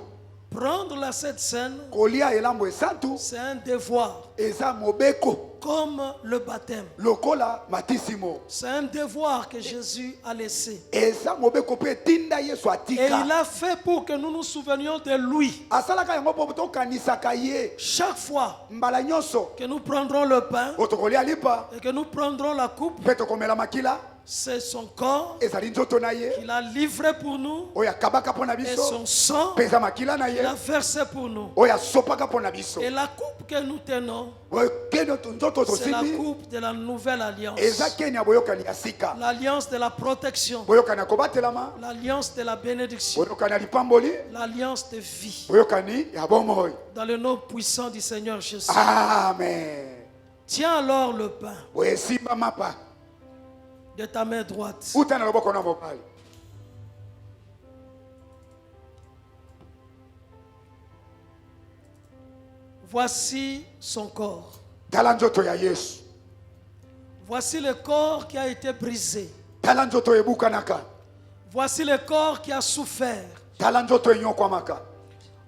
Prendre la Sainte Seine, kolia elambo esantu c'est un devoir, eza mobeko comme le baptême. lokola matisimo C'est un devoir que Jésus a laissé. eza mobeko mpe etinda yesu Et atika il a fait pour que nous nous souvenions de lui. asalaka yango mpo tokanisaka ye Chaque fois mbala nyonso que nous prendrons le pain po tokolia lipa et que nous prendrons la coupe, mpe tokomela makila C'est son corps ezali nzoto na ye qu'il a livré pour nous oyo akabaka mpo na et biso son sang mpe eza makila na ye qu'il a versé pour nous. oyo asopaka mpo na biso Et la coupe que nous tenons, oyo keni nzoto c'est la tosimbi coupe de la nouvelle alliance. eza keni ya boyokani ya sika L'alliance de la protection, boyokani ya kobatelama l'alliance de la bénédiction, boyokani ya lipamboli l'alliance de vie. boyokani ya bomoi. Dans le nom puissant du Seigneur Jésus. Amen. Tiens alors le pain Oyo simba mapa de ta main droite. uta na loboko na mobali. Voici son corps. Tala nzoto ya Yesu. Voici le corps qui a été brisé. Tala nzoto ebukanaka. Voici le corps qui a souffert. Tala nzoto enyokwamaka.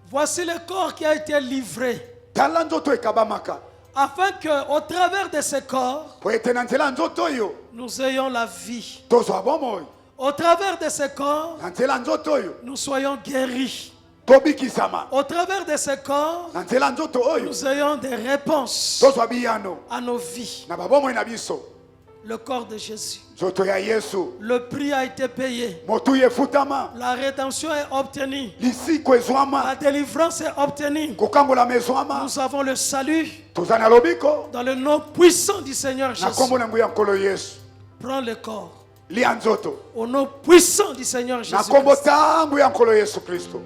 Voici le corps qui a été livré. Tala nzoto ekabamaka. Afin qu'au travers de ce corps, Po ete na nzela nzoto oyo nous ayons la vie. tozwa bomoi. Au travers de ce corps, Na nzela nzoto oyo nous soyons guéris. tobikisama. Au travers de ce corps, Na nzela nzoto oyo nous ayons des réponses tozwa biyano à nos vies. na babomoi na biso. Le corps de Jésus. Nzoto ya Yesu. Le prix a été payé. Motu efutama. La rédemption est obtenue. Lisiko ezwama. La délivrance est obtenue. Kokangola mezwama. Nous avons le salut Toza na lobiko. dans le nom puissant du Seigneur Na Jésus. kombo na nguya nkolo Yesu. Prends le corps Lia nzoto. au nom puissant du Seigneur Na Jésus. kombo tangu ya nkolo Yesu Kristo.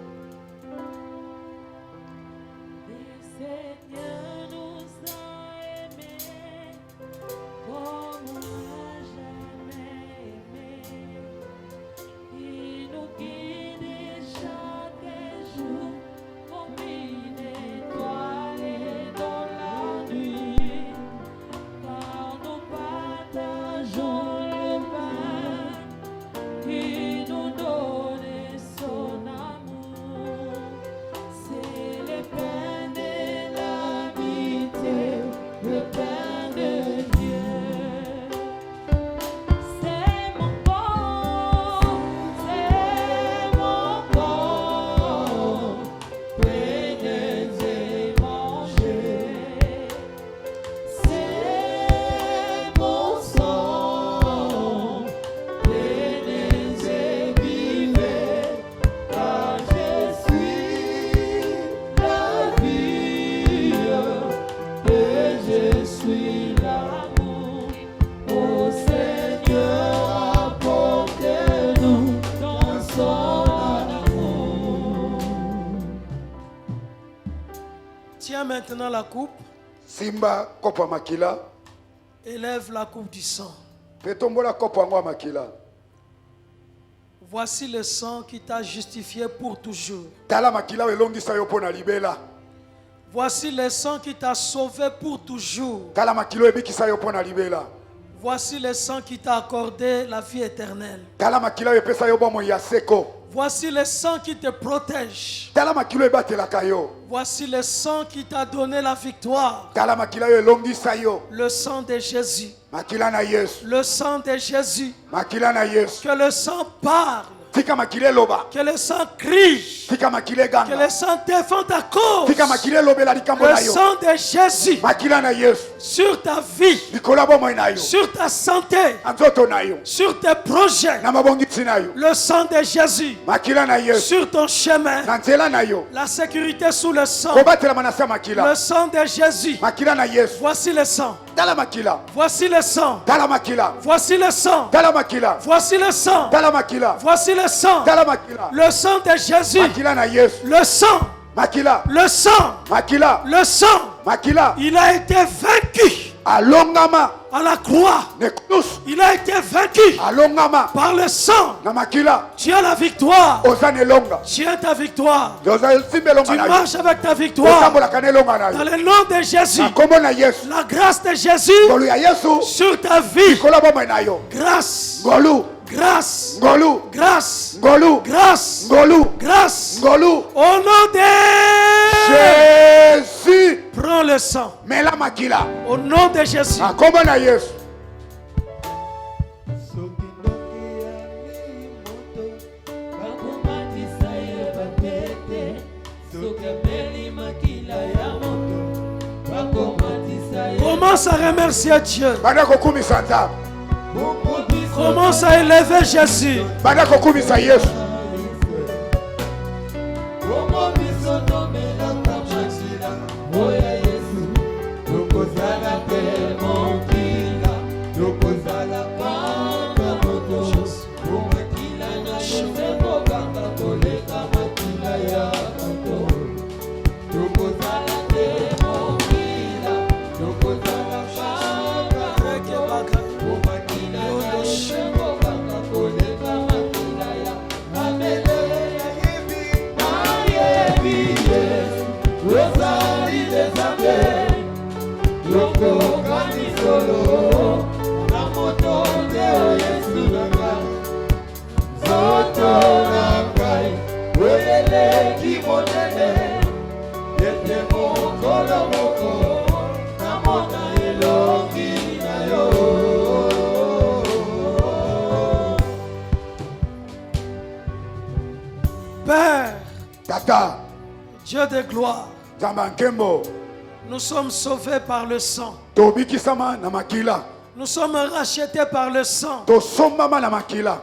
Tiens maintenant la coupe. Simba kopo ya makila. Élève la coupe du sang. Pe tombola kopo yango ya makila. Voici le sang qui t'a justifié pour toujours. Tala makila oyo elongisa yo mpo na libela. Voici le sang qui t'a sauvé pour toujours. Tala makila oyo ebikisa yo mpo na libela. Voici le sang qui t'a accordé la vie éternelle. Tala makila oyo epesa yo bomoi ya seko. Voici le sang qui te protège. Tala makila oyo ebatelaka yo. Voici le sang qui t'a donné la victoire. Tala makila oyo elongisa yo. Le sang de Jésus. Makila na Yesu. Le sang de Jésus. Makila na Yesu. Que le sang parle. Tika makila eloba. Que le sang crie. Tika makila Que le eganga. sang défend ta cause. Tika makila elobela likambo Le na yo. sang de Jésus Makila na Yesu. sur ta vie, Likolo ya bomoi na yo. sur ta santé, Na nzoto na yo. sur tes projets. Na mabongisi na yo. Le sang de Jésus Makila na Yesu. sur ton chemin. Na nzela na yo. La sécurité sous le sang. Kobatelama na se ya makila. Le sang de Jésus. Makila na Yesu. Voici le sang. Tala makila. Voici le sang. Tala makila. Voici le sang. Tala makila. Voici le sang. Tala makila. Voici le sang. Tala makila. Le sang de Jésus. Makila na Yesu. Le sang. Makila. Le sang. Makila. Le sang. Makila. Il a été vaincu Alongama. à la croix. Nekunus. Il a été vaincu Alongama. par le sang. Na makila. Tu as la victoire. Oza nelonga. Tu as ta victoire. Oza simbe longa Tu na yo. marches avec ta victoire. Otambolaka nelonga na Dans yo. le nom de Jésus. Na kombo na Yesu. La grâce de Jésus Ngolu ya Yesu. sur ta vie. Likolo ya bomoi na yo. Grâce. Ngolu. Grâce. Ngolu. Grâce. Ngolu. Grâce. Ngolu. Grâce. Ngolu. Au nom de... Jésus. Prends le sang. Mela makila. Au nom de Jésus. Na kombo na Yesu. Commence à remercier Dieu. Bana kokumisa nzambe. Commence à élever Jésus. Banda kokumisa Yesu. Père, Tata, Dieu de gloire, Zambankembo, nous sommes sauvés par le sang. Tobikisama na makila. Nous sommes rachetés par le sang. Tosombama na makila.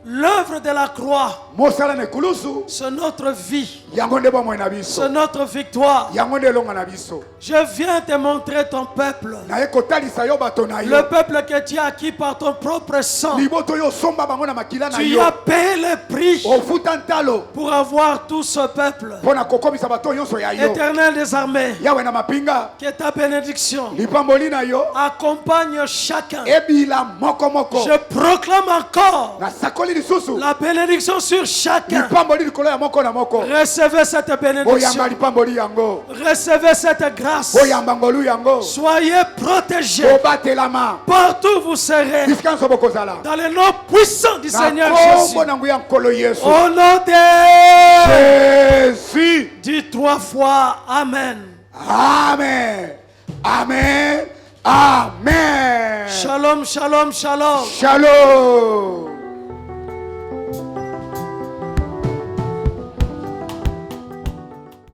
L'œuvre de la croix, Mosala ne kulusu. c'est notre vie, Yangonde ba mwana biso. c'est notre victoire. Yangonde longa na biso. Je viens te montrer ton peuple. Na ekotalisa yo bato na yo. Le peuple que tu as acquis par ton propre sang. Liboto yo somba bango na makila na Tu yo. as payé le prix Ofuta ntalo. pour avoir tout ce peuple. Pona kokomisa bato nyonso ya yo. Éternel des armées, Yawe na mapinga. que ta bénédiction Lipamboli na yo. accompagne chacun. Ebila moko moko. Je proclame encore Na sakoli lisusu. la bénédiction sur chacun. Lipamboli likolo ya moko na moko. Recevez cette bénédiction. Oyamba lipamboli yango. Recevez cette grâce. Oyamba ngolu yango. Soyez protégés. Obatelama. Partout où vous serez. Bisika nso bokozala. Dans le nom puissant du Seigneur Na Jésus. kombo na nguya nkolo Yesu. Au nom de Jésus. Dis 3 fois Amen. Amen. Amen. Amen. Shalom, shalom, shalom. Shalom.